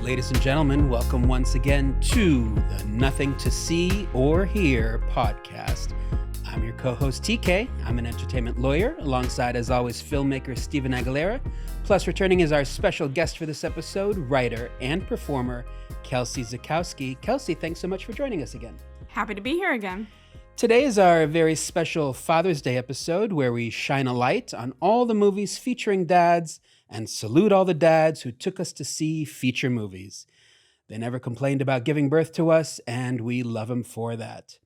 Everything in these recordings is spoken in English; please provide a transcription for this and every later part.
Ladies and gentlemen, welcome once again to the Nothing to See or Hear podcast. I'm your co-host TK. I'm an entertainment lawyer, alongside, as always, filmmaker Steven Aguilera. Plus, returning as our special guest for this episode, writer and performer Kelsey Zukowski. Kelsey, thanks so much for joining us again. Happy to be here again. Today is our very special Father's Day episode where we shine a light on all the movies featuring dads and salute all the dads who took us to see feature movies. They never complained about giving birth to us, and we love them for that.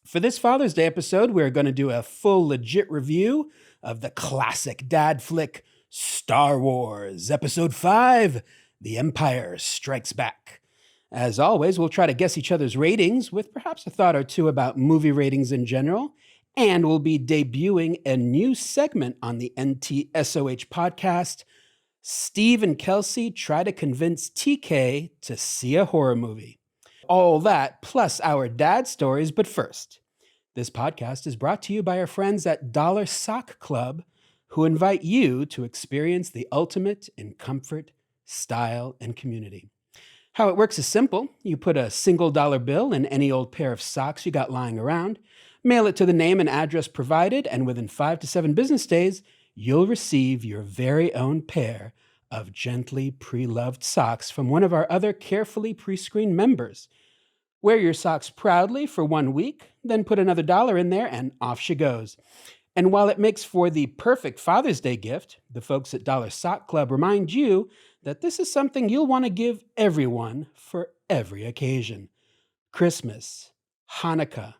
For this Father's Day episode, we're going to do a full legit review of the classic dad flick Star Wars Episode 5, The Empire Strikes Back. As always, we'll try to guess each other's ratings with perhaps a thought or two about movie ratings in general, and we'll be debuting a new segment on the NTSOH podcast. Steve and Kelsey try to convince TK to see a horror movie. All that, plus our dad stories. But first, this podcast is brought to you by our friends at Dollar Sock Club, who invite you to experience the ultimate in comfort, style, and community. How it works is simple. You put a single dollar bill in any old pair of socks you got lying around, mail it to the name and address provided, and within 5 to 7 business days, you'll receive your very own pair of gently pre-loved socks from one of our other carefully pre-screened members. Wear your socks proudly for 1 week, then put another $1 in there, and off she goes. And while it makes for the perfect Father's Day gift, the folks at Dollar Sock Club remind you that this is something you'll want to give everyone for every occasion. Christmas, Hanukkah,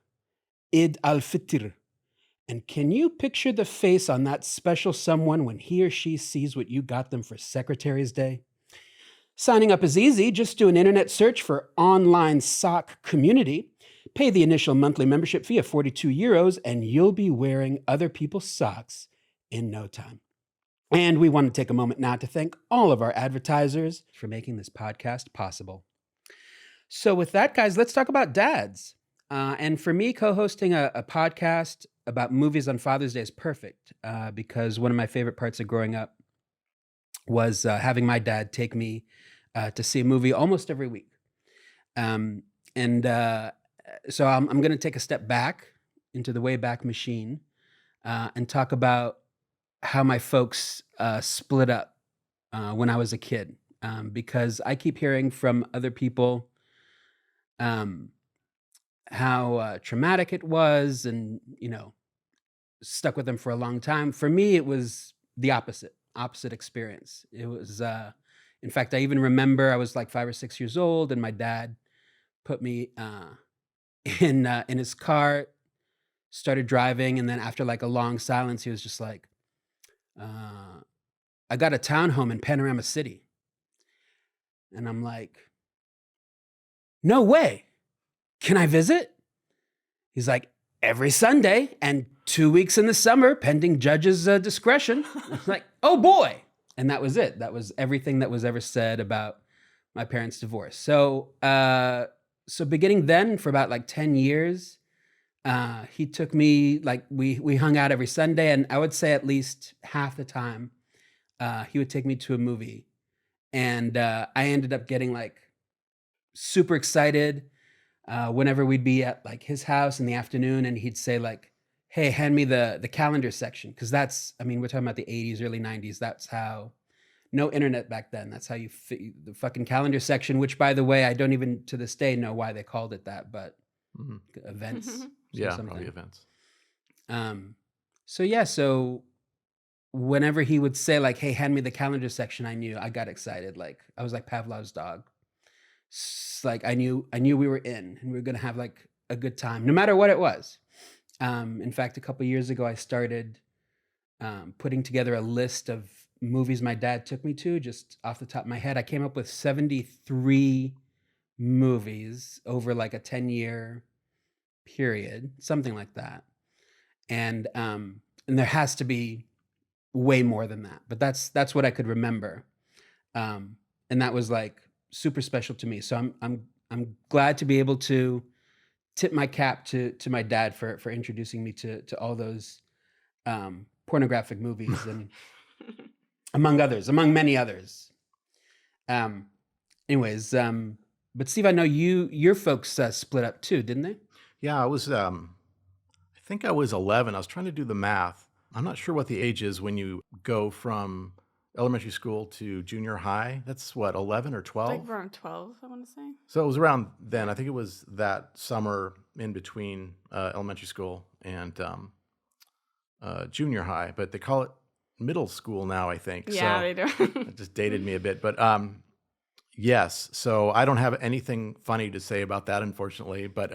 Eid al-Fitr. And can you picture the face on that special someone when he or she sees what you got them for Secretary's Day? Signing up is easy. Just do an internet search for Online Sock Community. Pay the initial monthly membership fee of €42, and you'll be wearing other people's socks in no time. And we want to take a moment now to thank all of our advertisers for making this podcast possible. So with that, guys, let's talk about dads. And for me, co-hosting a podcast about movies on Father's Day is perfect because one of my favorite parts of growing up was having my dad take me to see a movie almost every week. So I'm going to take a step back into the Wayback Machine and talk about how my folks split up when I was a kid, because I keep hearing from other people how traumatic it was and, stuck with them for a long time. For me, it was the opposite experience. It was, in fact, I even remember I was like 5 or 6 years old and my dad put me in his car, started driving. And then after like a long silence, he was just like, I got a townhome in Panorama City. And I'm like, no way. Can I visit? He's like, every Sunday and 2 weeks in the summer, pending judge's discretion. I was like, oh boy. And that was it. That was everything that was ever said about my parents' divorce. So beginning then for about like 10 years, he took me, like we hung out every Sunday, and I would say at least half the time, he would take me to a movie. And I ended up getting like super excited whenever we'd be at like his house in the afternoon, and he'd say like, hey, hand me the calendar section. Cause we're talking about the 80s, early 90s. That's how, no internet back then. That's how you the fucking calendar section, which by the way, I don't even to this day know why they called it that, but events. Yeah, probably events. So whenever he would say like, hey, hand me the calendar section, I got excited. Like I was like Pavlov's dog. Like I knew we were in and we were going to have like a good time, no matter what it was. In fact, a couple of years ago, I started putting together a list of movies my dad took me to, just off the top of my head. I came up with 73 movies over like a 10-year period, something like that. And there has to be way more than that, but that's what I could remember. And that was like super special to me. So I'm glad to be able to tip my cap to my dad for introducing me to all those pornographic movies and among many others. Anyways, but Steve, I know your folks split up too, didn't they? Yeah, I think I was 11. I was trying to do the math. I'm not sure what the age is when you go from elementary school to junior high. That's what, 11 or Like 12? around 12, I want to say. So it was around then. I think it was that summer in between elementary school and junior high, but they call it middle school now, I think. Yeah, So they do. it just dated me a bit. But yes, so I don't have anything funny to say about that, unfortunately. But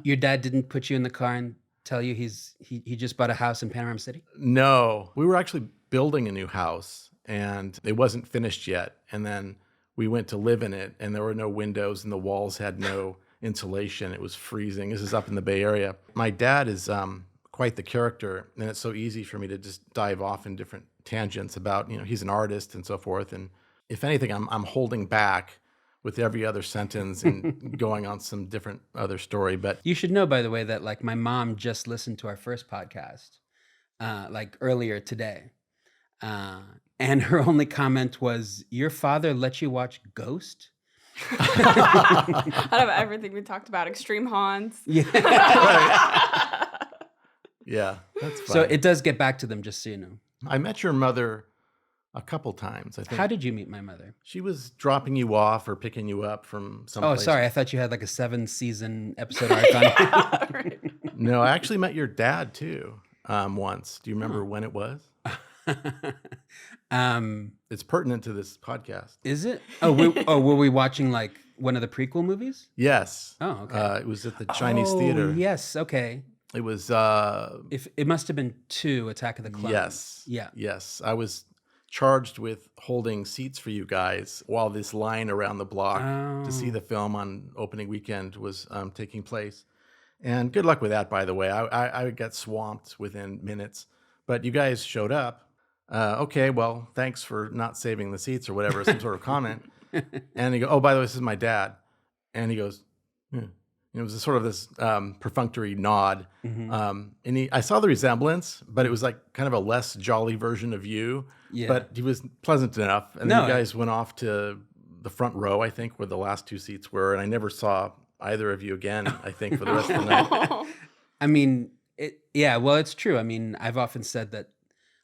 Your dad didn't put you in the car and tell you he just bought a house in Panorama City? no, we were actually building a new house and it wasn't finished yet. And then we went to live in it and there were no windows and the walls had no insulation. It was freezing. This is up in the Bay Area. My dad is quite the character, and it's so easy for me to just dive off in different tangents about, he's an artist and so forth. And if anything, I'm holding back with every other sentence and going on some different other story. But You should know, by the way, that like my mom just listened to our first podcast, like earlier today. And her only comment was, "Your father let you watch Ghost?" Out of everything we talked about, extreme haunts. Yeah. yeah, that's fine. So it does get back to them, just so you know. I met your mother a couple times, I think. How did you meet my mother? She was dropping you off or picking you up from Oh, someplace. sorry. I thought you had like a 7-season episode arc on it. Yeah, right. No, I actually met your dad too once. Do you remember when it was? It's pertinent to this podcast. Is it? Oh, were we watching like one of the prequel movies? Yes. Oh, okay. It was at the Chinese theater. Yes. Okay. It was. If it must have been 2, Attack of the Clones. Yes. Yeah. Yes. I was charged with holding seats for you guys while this line around the block to see the film on opening weekend was taking place. And good luck with that, by the way. I got swamped within minutes, but you guys showed up. Okay, well, thanks for not saving the seats or whatever, some sort of comment. And he goes, oh, by the way, this is my dad. And he goes, hmm. And it was sort of this perfunctory nod. And I saw the resemblance, but it was like kind of a less jolly version of you. Yeah. But he was pleasant enough. And then you guys went off to the front row, I think, where the last 2 seats were. And I never saw either of you again, I think, for the rest of the night. I mean, yeah, well, it's true. I mean, I've often said that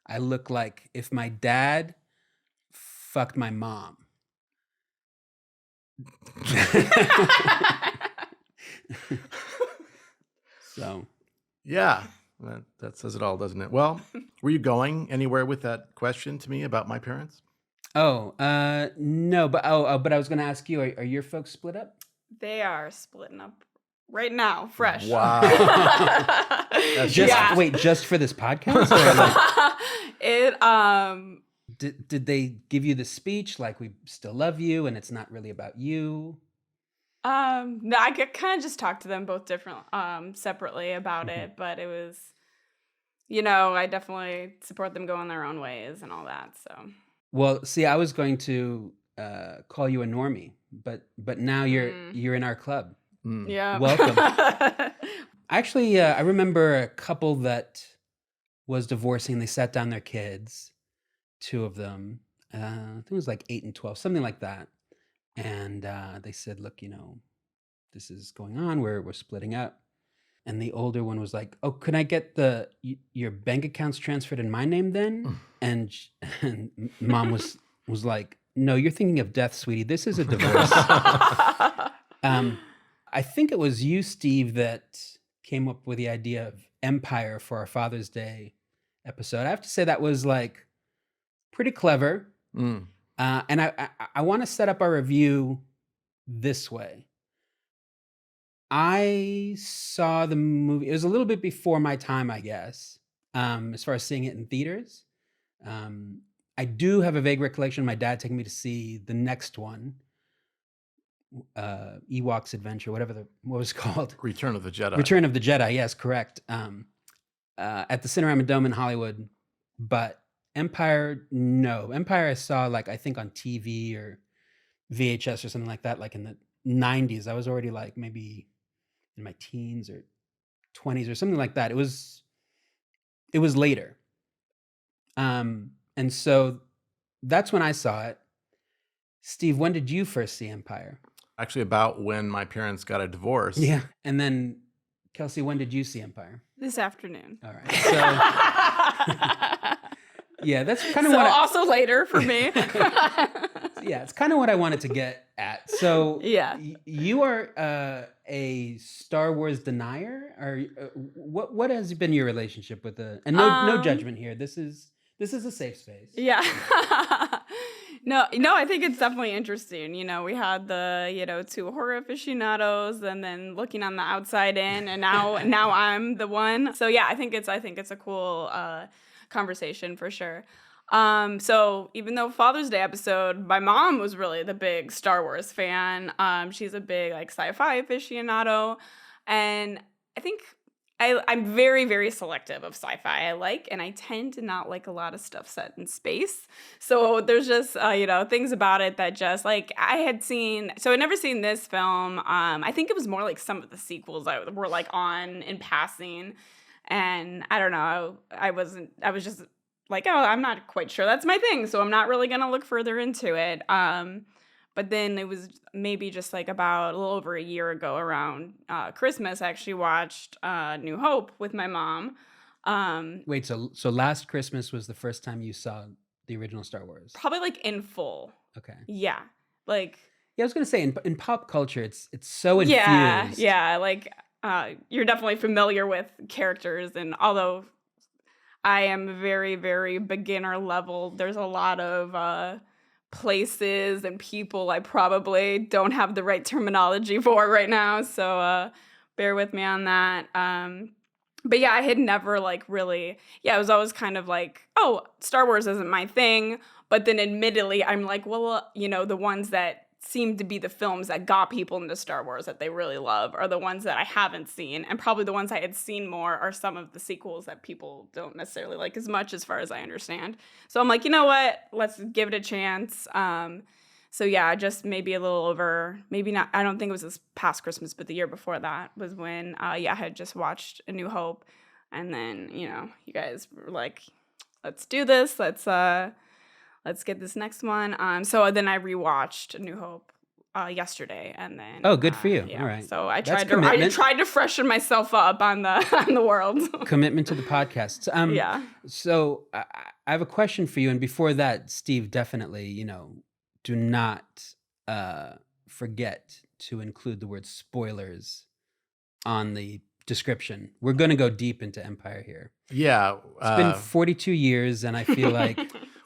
I look like if my dad fucked my mom. So, Yeah, that says it all, doesn't it? Well, were you going anywhere with that question to me about my parents? no, but but I was going to ask you, are your folks split up? They are splitting up right now, fresh. Wow. Wait, just for this podcast? Or like, It did they give you the speech like we still love you and it's not really about you? no, I kind of just talked to them both separately about it, but it was, I definitely support them going their own ways and all that. So, Well, see, I was going to call you a normie, but now you're in our club. yeah. Welcome. Actually, I remember a couple that was divorcing. They sat down their kids, 2 of them. I think it was like 8 and 12, something like that. And they said, "Look, this is going on. We're splitting up." And the older one was like, "Oh, can I get your bank accounts transferred in my name then?" And mom was like, "No, you're thinking of death, sweetie. This is a divorce." I think it was you, Steve, that came up with the idea of Empire for our Father's Day episode. I have to say that was like pretty clever. And I want to set up our review this way. I saw the movie. It was a little bit before my time, I guess, as far as seeing it in theaters. I do have a vague recollection of my dad taking me to see the next one, Ewok's Adventure, what was it called? Return of the Jedi. Return of the Jedi, yes, correct. At the Cinerama Dome in Hollywood. But Empire, no. Empire I saw, like, I think on TV or VHS or something like that, like in the 90s. I was already like maybe in my teens or 20s or something like that. It was later. And so that's when I saw it. Steve, when did you first see Empire? Actually, about when my parents got a divorce. Yeah. And then, Kelsey, when did you see Empire? This afternoon. All right. So, yeah, that's kind of So what also later for me. yeah, it's kind of what I wanted to get at. So, Yeah. You are a Star Wars denier, or what has been your relationship with the? And no judgment here. This is a safe space. Yeah. No, I think it's definitely interesting. You know, we had the, two horror aficionados and then looking on the outside in, and now I'm the one. So yeah, I think it's a cool conversation for sure. So even though Father's Day episode, my mom was really the big Star Wars fan. She's a big like sci-fi aficionado, and I think I'm very, very selective of sci-fi I like, and I tend to not like a lot of stuff set in space. So there's just, things about it that just, like, I'd never seen this film. I think it was more like some of the sequels that were, like, on in passing. And I don't know, I was just like, oh, I'm not quite sure that's my thing, so I'm not really going to look further into it. But then it was maybe just like about a little over a year ago around Christmas, I actually watched New Hope with my mom. Wait, so last Christmas was the first time you saw the original Star Wars? Probably like in full. Okay. Yeah. Like. Yeah, I was gonna say in pop culture, it's so infused. Yeah. Like you're definitely familiar with characters, and although I am very, very beginner level, there's a lot of places and people I probably don't have the right terminology for right now, so bear with me on that. But yeah, I had never like really, it was always kind of like, oh, Star Wars isn't my thing, but then admittedly I'm like, well, the ones that seem to be the films that got people into Star Wars that they really love are the ones that I haven't seen, and probably the ones I had seen more are some of the sequels that people don't necessarily like as much, as far as I understand. So I'm like, you know what, let's give it a chance. So yeah, just maybe a little over, maybe not, I don't think it was this past Christmas, but the year before that was when I had just watched A New Hope, and then you guys were like, let's do this, let's get this next one. So then I rewatched A New Hope yesterday, and then oh, good for you. Yeah. All right. So I tried to freshen myself up on the world. Commitment to the podcast. Yeah. So I have a question for you, and before that, Steve, definitely, do not forget to include the word spoilers on the description. We're going to go deep into Empire here. Yeah. It's been 42 years, and I feel like.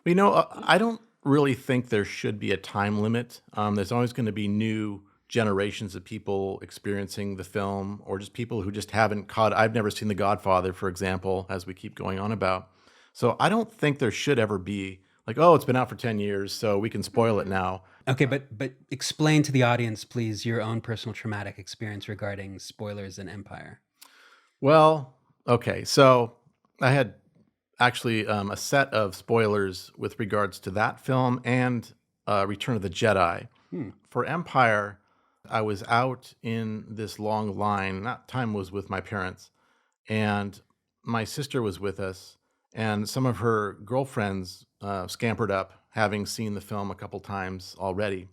I don't really think there should be a time limit. There's always going to be new generations of people experiencing the film, or just people who just haven't caught. I've never seen The Godfather, for example, as we keep going on about. So I don't think there should ever be like, oh, it's been out for 10 years, so we can spoil it now. Okay, but explain to the audience, please, your own personal traumatic experience regarding spoilers in Empire. Well, okay, so I had actually a set of spoilers with regards to that film and Return of the Jedi. For Empire, I was out in this long line. That time was with my parents, and my sister was with us, and some of her girlfriends scampered up, having seen the film a couple times already.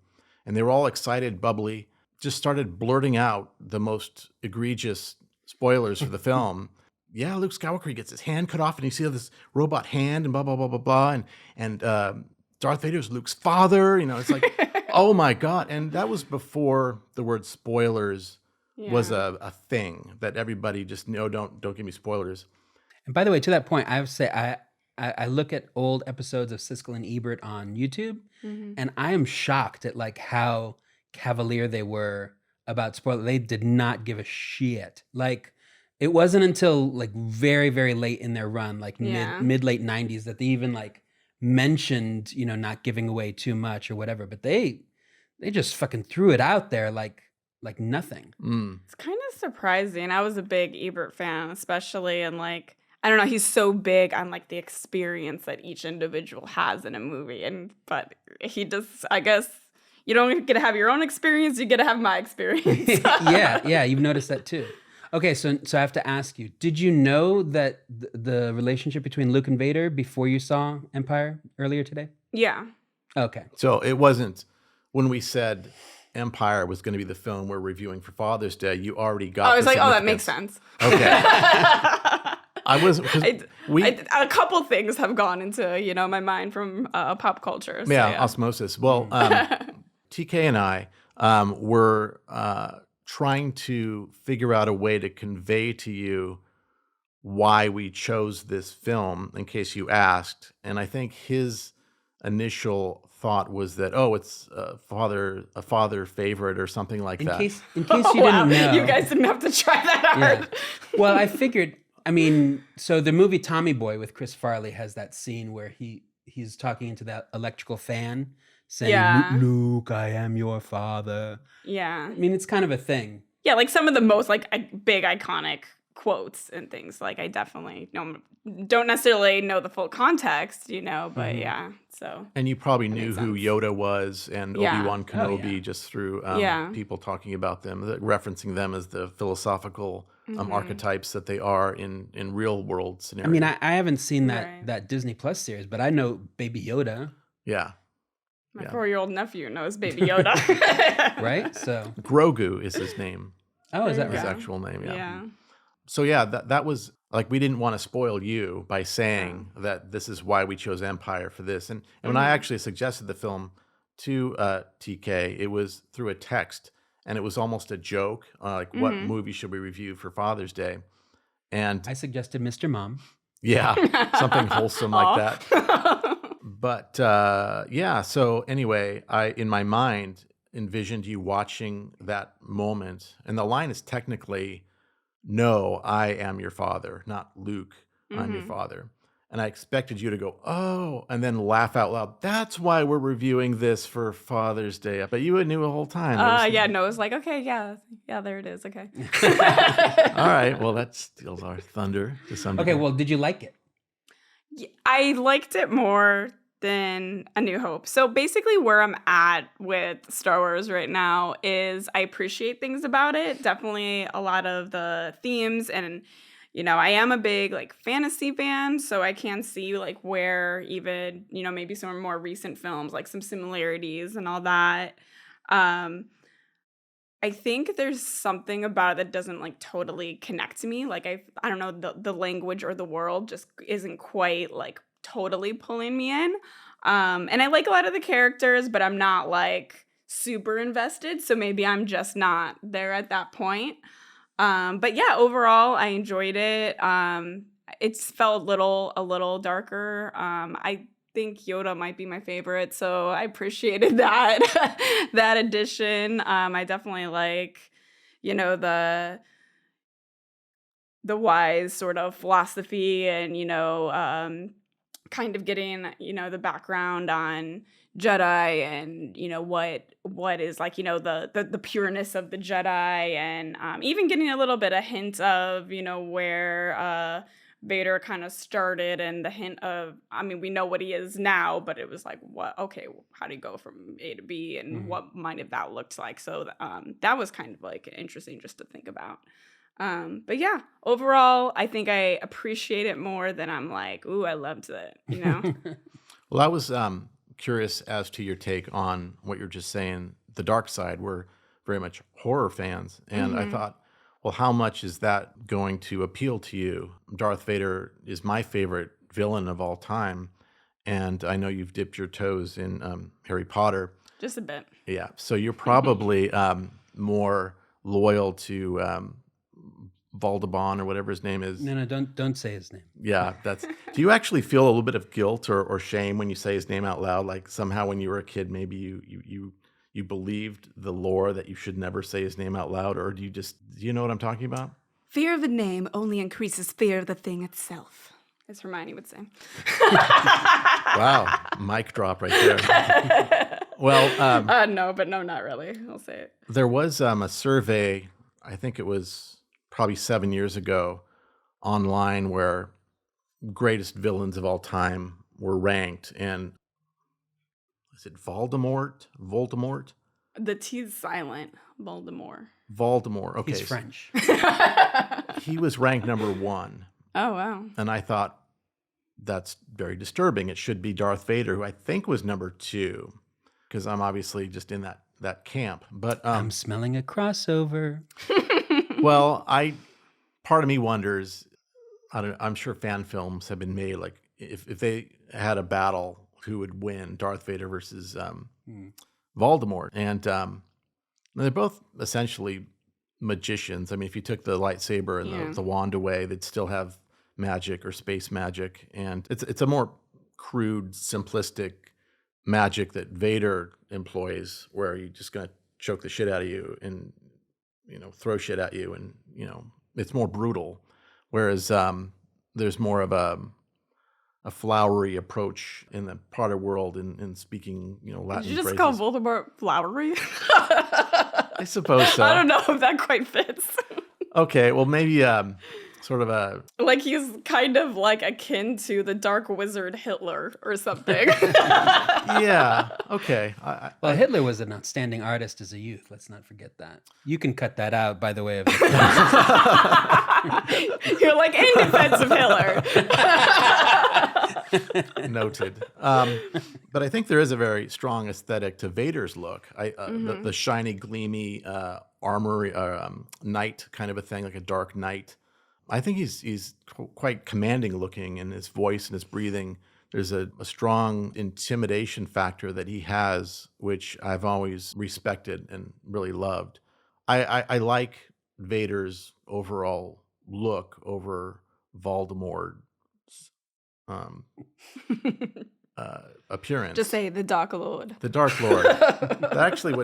And they were all excited, bubbly, just started blurting out the most egregious spoilers for the film. Yeah, Luke Skywalker, gets his hand cut off, and you see this robot hand, and blah, blah, blah, blah, blah. And Darth Vader is Luke's father. It's like, oh my God. And that was before the word spoilers was a thing that everybody just, no, don't give me spoilers. And by the way, to that point, I have to say, I look at old episodes of Siskel and Ebert on YouTube, and I am shocked at like how cavalier they were about spoilers. They did not give a shit. Like, it wasn't until like very, very late in their run, like mid late 90s, that they even like mentioned, not giving away too much or whatever. But they just fucking threw it out there like nothing. It's kind of surprising. I was a big Ebert fan, especially, and like, I don't know, he's so big on like the experience that each individual has in a movie, but he just, I guess, you don't get to have your own experience, you get to have my experience. yeah, you've noticed that too. Okay, so I have to ask you, did you know that the relationship between Luke and Vader before you saw Empire earlier today? Yeah. Okay. So it wasn't when we said Empire was going to be the film we're reviewing for Father's Day, you already got. I was the like, oh, that makes significance. sense. Okay. I was a couple things have gone into my mind from pop culture. So yeah, osmosis. Well, TK and I were trying to figure out a way to convey to you why we chose this film, in case you asked. And I think his initial thought was that, oh, it's a father favorite or something like that. In case you didn't know. You guys didn't have to try that hard. Yeah. Well, I figured, so the movie Tommy Boy with Chris Farley has that scene where he's talking into that electrical fan saying, Yeah. Luke, I am your father. Yeah. It's kind of a thing. Yeah, like some of the most big iconic quotes and things. Like I definitely don't necessarily know the full context, but yeah. So And you probably knew who Yoda was and Yeah. Obi-Wan Kenobi Oh, yeah. just through Yeah. people talking about them, referencing them as the philosophical archetypes that they are in real world scenarios. I haven't seen Right. that Disney Plus series, but I know Baby Yoda, Yeah. my Yeah. 4-year-old nephew knows Baby Yoda. right? So, Grogu is his name, oh, is that There his you right? go. actual name. Yeah. Yeah. So yeah, that was like, we didn't want to spoil you by saying that this is why we chose Empire for this. And when I actually suggested the film to TK, it was through a text, and it was almost a joke, like what movie should we review for Father's Day? And I suggested Mr. Mom. yeah, something wholesome like that. But yeah, so anyway, I in my mind envisioned you watching that moment, and the line is technically, "No, I am your father," not Luke, I'm your father. And I expected you to go, "Oh," and then laugh out loud. That's why we're reviewing this for Father's Day. But you knew the whole time. Yeah, no, it's like, okay, yeah, there it is. Okay. All right, well, that steals our thunder to some degree. Okay, well, did you like it? I liked it more than A New Hope. So basically where I'm at with Star Wars right now is I appreciate things about it. Definitely a lot of the themes, and I am a big fantasy fan, so I can see where even, maybe some more recent films, some similarities and all that. I think there's something about it that doesn't totally connect to me. I don't know, the language or the world just isn't quite totally pulling me in. And I like a lot of the characters, but I'm not super invested. So maybe I'm just not there at that point. But yeah, overall I enjoyed it. It's felt a little darker. I think Yoda might be my favorite, so I appreciated that addition. I definitely like, the wise sort of philosophy, and kind of getting the background on Jedi, and what is the pureness of the Jedi, and even getting a little bit of hint of where Vader kind of started, and the hint of, we know what he is now, but it was how do you go from A to B, and what might have that looked like? So that was kind of interesting just to think about. But yeah, overall, I think I appreciate it more than I'm ooh, I loved it, Well, I was curious as to your take on what you're just saying. The dark side, we're very much horror fans, and I thought, well, how much is that going to appeal to you? Darth Vader is my favorite villain of all time, and I know you've dipped your toes in Harry Potter. Just a bit. Yeah, so you're probably more loyal to Valdebon or whatever his name is. No, don't say his name. Yeah, that's. Do you actually feel a little bit of guilt or shame when you say his name out loud? Like somehow when you were a kid, maybe you believed the lore that you should never say his name out loud, or do you know what I'm talking about? Fear of a name only increases fear of the thing itself, as Hermione would say. Wow, mic drop right there. Well, no, not really. I'll say it. there was a survey, I think it was probably 7 years ago, online where greatest villains of all time were ranked, and is it Voldemort? The T is silent. Voldemort. Voldemort. Okay, He's French. he was ranked number 1, Oh, wow. and I thought that's very disturbing. It should be Darth Vader, who I think was number 2, because I'm obviously just in that camp. But I'm smelling a crossover. well, part of me wonders. I'm sure fan films have been made like if they had a battle, who would win, Darth Vader versus Voldemort, and they're both essentially magicians. I mean, if you took the lightsaber and the wand away, they'd still have magic or space magic, and it's a more crude, simplistic magic that Vader employs, where you're just gonna choke the shit out of you and throw shit at you, and it's more brutal. Whereas there's more of a flowery approach in the Potter world in speaking Latin Did you just phrases. call Voldemort flowery? I suppose so. I don't know if that quite fits. Okay, well maybe sort of a Like he's kind of like akin to the dark wizard Hitler or something. yeah. Okay. Well, Hitler was an outstanding artist as a youth. Let's not forget that. You can cut that out, by the way. You're like in defense of Hitler. Noted. But I think there is a very strong aesthetic to Vader's look. The shiny, gleamy armor, knight kind of a thing, like a dark knight. I think he's quite commanding looking in his voice and his breathing. There's a strong intimidation factor that he has, which I've always respected and really loved. I like Vader's overall look over Voldemort's appearance. Just say the Dark Lord. The Dark Lord. Actually,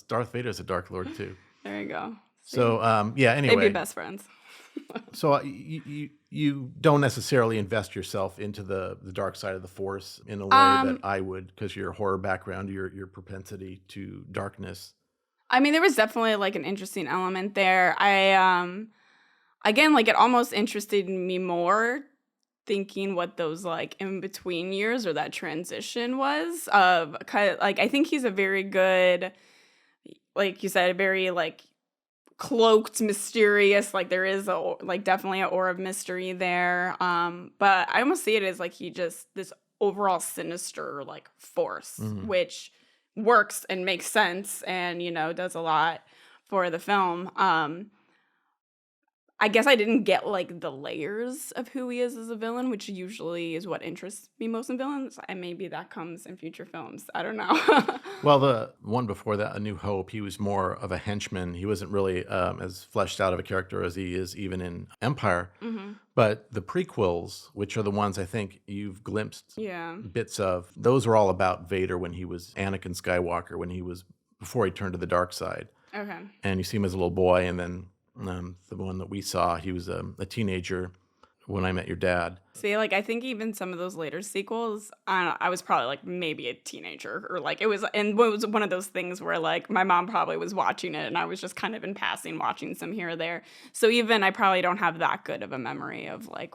Darth Vader is a Dark Lord too. There you go. So yeah. Anyway, They'd be best friends. So you don't necessarily invest yourself into the dark side of the Force in a way that I would, because your horror background, your propensity to darkness. I mean, there was definitely like an interesting element there. Again, like it almost interested me more thinking what those like in between years or that transition was of kind of like, I think he's a very good, like you said, very like cloaked, mysterious, like there is definitely an aura of mystery there. But I almost see it as like he just this overall sinister like force, which works and makes sense and does a lot for the film. I guess I didn't get like the layers of who he is as a villain, which usually is what interests me most in villains. And maybe that comes in future films. I don't know. Well, the one before that, A New Hope, he was more of a henchman. He wasn't really as fleshed out of a character as he is even in Empire. But the prequels, which are the ones I think you've glimpsed bits of, those are all about Vader when he was Anakin Skywalker, before he turned to the dark side. Okay. And you see him as a little boy, and then the one that we saw, he was a teenager when I Met Your Dad. See, like I think even some of those later sequels, I was probably like maybe a teenager or like it was one of those things where like my mom probably was watching it and I was just kind of in passing watching some here or there. So even I probably don't have that good of a memory of like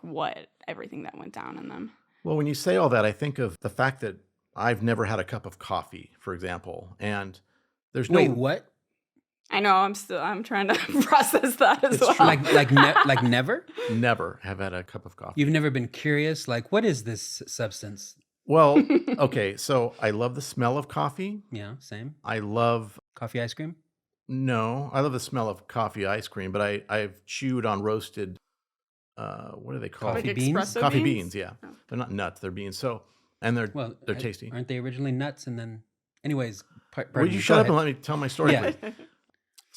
everything that went down in them. Well, when you say all that, I think of the fact that I've never had a cup of coffee, for example, and there's no... Wait, what? I know. I'm trying to process that as well. Like never? Never have had a cup of coffee. You've never been curious? Like, what is this substance? Well, okay. So I love the smell of coffee. Yeah, same. I love coffee ice cream. No, I love the smell of coffee ice cream. But I've chewed on roasted. What are they called? Coffee beans. Coffee beans. Yeah, they're not nuts. They're beans. So and they're tasty. Aren't they originally nuts? And then, anyways, would you shut up and let me tell my story, please?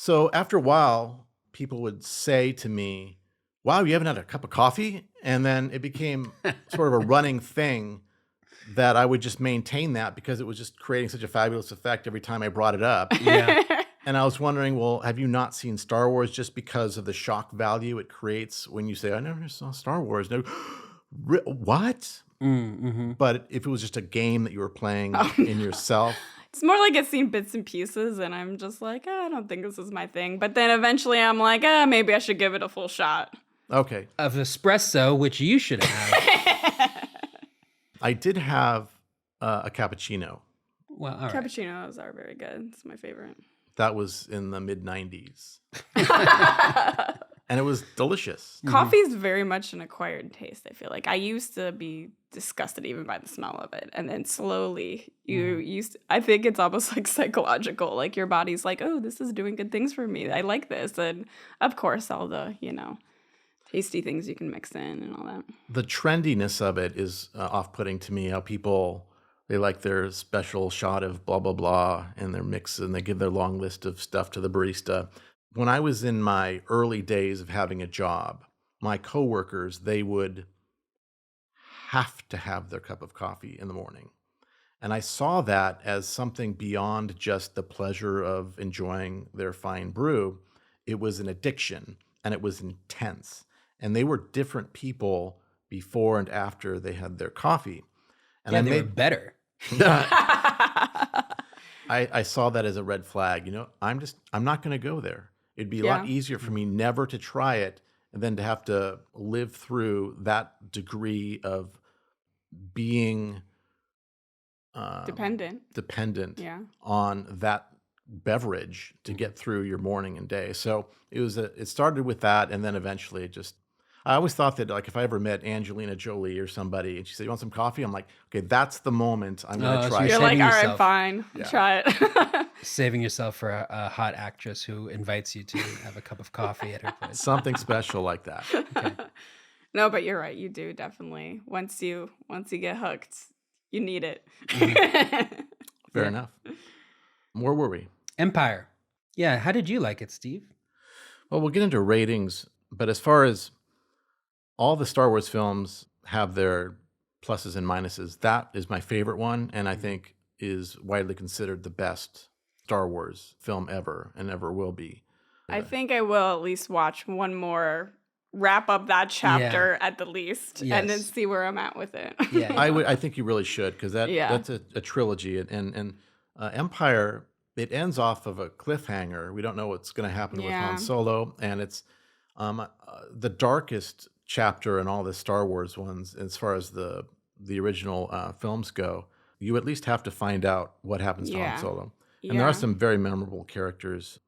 So after a while, people would say to me, "Wow, you haven't had a cup of coffee?" And then it became sort of a running thing that I would just maintain that because it was just creating such a fabulous effect every time I brought it up. Yeah. And I was wondering, well, have you not seen Star Wars just because of the shock value it creates when you say, "I never saw Star Wars"? No, what? Mm-hmm. But if it was just a game that you were playing in yourself. It's more like I've seen bits and pieces, and I'm just like, I don't think this is my thing. But then eventually I'm like, maybe I should give it a full shot. Okay. Of espresso, which you should have. I did have a cappuccino. Well, all right. Cappuccinos are very good. It's my favorite. That was in the mid-90s. And it was delicious. Coffee is very much an acquired taste, I feel like. I used to be disgusted even by the smell of it. And then slowly I think it's almost like psychological. Like your body's like, oh, this is doing good things for me. I like this. And of course, all the, tasty things you can mix in and all that. The trendiness of it is off-putting to me, how people, they like their special shot of blah, blah, blah in their mix, and they give their long list of stuff to the barista. When I was in my early days of having a job, my coworkers, they would have to have their cup of coffee in the morning. And I saw that as something beyond just the pleasure of enjoying their fine brew. It was an addiction, and it was intense. And they were different people before and after they had their coffee. And they were better. I saw that as a red flag. I'm not going to go there. It'd be a lot easier for me never to try it and then to have to live through that degree of being dependent on that beverage to get through your morning and day. So it started with that, and then eventually I always thought that, like, if I ever met Angelina Jolie or somebody and she said, you want some coffee? I'm like, okay, that's the moment I'm going to try it. You're like, all right, yourself. fine, try it. Saving yourself for a hot actress who invites you to have a cup of coffee at her place. Something special like that. Okay. No, but you're right. You do definitely. Once you get hooked, you need it. Fair enough. Where were we? Empire. Yeah. How did you like it, Steve? Well, we'll get into ratings, but as far as all the Star Wars films have their pluses and minuses, that is my favorite one, and I think is widely considered the best Star Wars film ever and ever will be. I think I will at least watch one more, wrap up that chapter at the least, and then see where I'm at with it. Yeah. I think you really should, because that's a trilogy, and Empire, it ends off of a cliffhanger. We don't know what's going to happen with Han Solo, and it's the darkest chapter in all the Star Wars ones as far as the original films go. You at least have to find out what happens to Han Solo. And there are some very memorable characters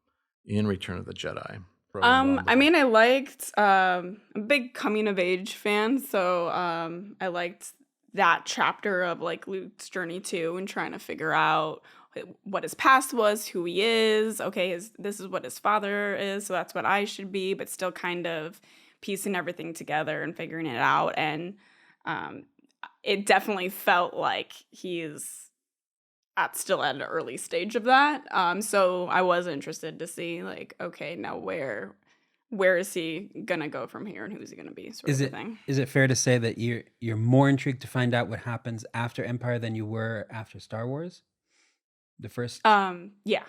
in Return of the Jedi. I mean, I liked, I'm a big coming of age fan, so I liked that chapter of like Luke's journey too, and trying to figure out what his past was, who he is. Okay, this is what his father is, so that's what I should be, but still kind of piecing everything together and figuring it out. And it definitely felt like he's still at an early stage of that. So I was interested to see, like, okay, now where is he gonna go from here, and who's he gonna be? Sort of thing. Is it fair to say that you're more intrigued to find out what happens after Empire than you were after Star Wars? The first. Yeah,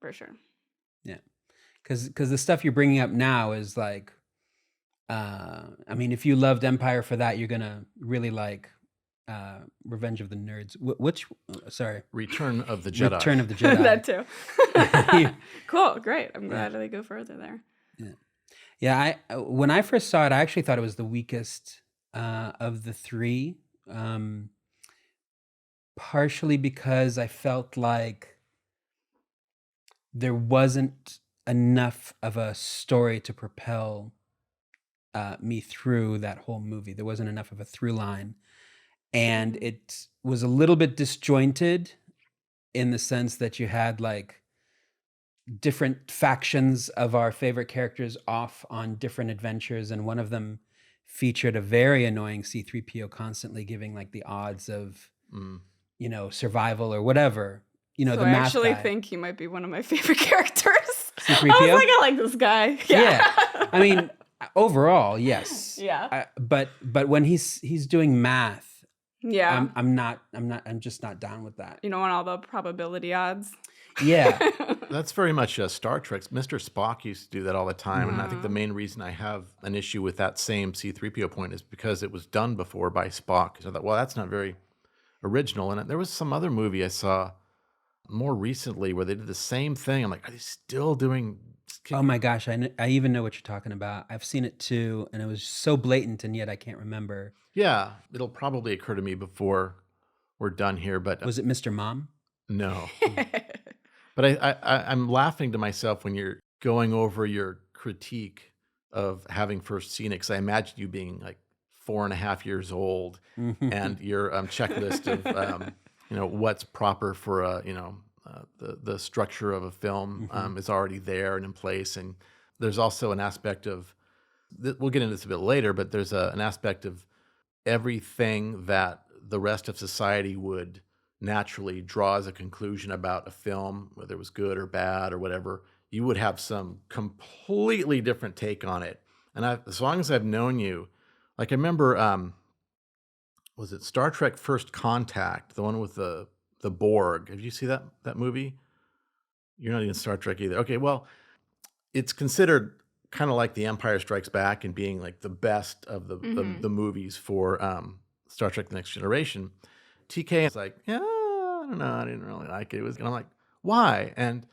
for sure. Yeah, because the stuff you're bringing up now is like, I mean, if you loved Empire for that, you're gonna really like Revenge of the Nerds. Return of the Jedi. Return of the Jedi. That too. Cool, great. I'm glad they go further there. Yeah. When I first saw it, I actually thought it was the weakest of the three. Partially because I felt like there wasn't enough of a story to propel me through that whole movie. There wasn't enough of a through line. And it was a little bit disjointed in the sense that you had like different factions of our favorite characters off on different adventures. And one of them featured a very annoying C-3PO constantly giving like the odds of, survival or whatever. So the math actually guy. Think he might be one of my favorite characters. C-3PO? I was like, I like this guy. Yeah. I mean, overall, yes. Yeah. But when he's doing math, yeah, I'm just not down with that. You don't want all the probability odds. Yeah. That's very much Star Trek. Mr. Spock used to do that all the time. And I think the main reason I have an issue with that same C-3PO point is because it was done before by Spock. So I thought, well, that's not very original. And there was some other movie I saw more recently where they did the same thing. I'm like, are they still doing... Oh my gosh, I even know what you're talking about. I've seen it too, and it was so blatant, and yet I can't remember. Yeah, it'll probably occur to me before we're done here. But was it Mr. Mom? No. But I'm laughing to myself when you're going over your critique of having first seen it, because I imagine you being like 4.5 years old, and your checklist of what's proper for the structure of a film is already there and in place. And there's also an aspect of, we'll get into this a bit later, but there's an aspect of everything that the rest of society would naturally draw as a conclusion about a film, whether it was good or bad or whatever. You would have some completely different take on it. And as long as I've known you, like I remember, was it Star Trek First Contact, the one with the Borg? Have you seen that movie? You're not even Star Trek either. Okay, well, it's considered kind of like The Empire Strikes Back and being like the best of the movies for Star Trek: The Next Generation. TK is like, yeah, I don't know, I didn't really like it. And I'm like, why? And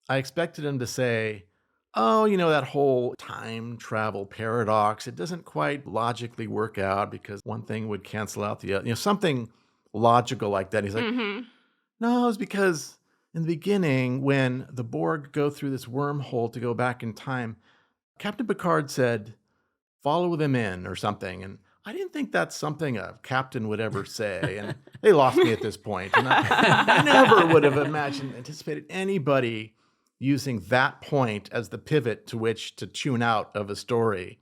I expected him to say, oh, that whole time travel paradox, it doesn't quite logically work out because one thing would cancel out the other, something logical like that. He's like, no, it's because in the beginning, when the Borg go through this wormhole to go back in time, Captain Picard said, follow them in or something. And I didn't think that's something a captain would ever say. And they lost me at this point. And I never would have anticipated anybody using that point as the pivot to which to tune out of a story.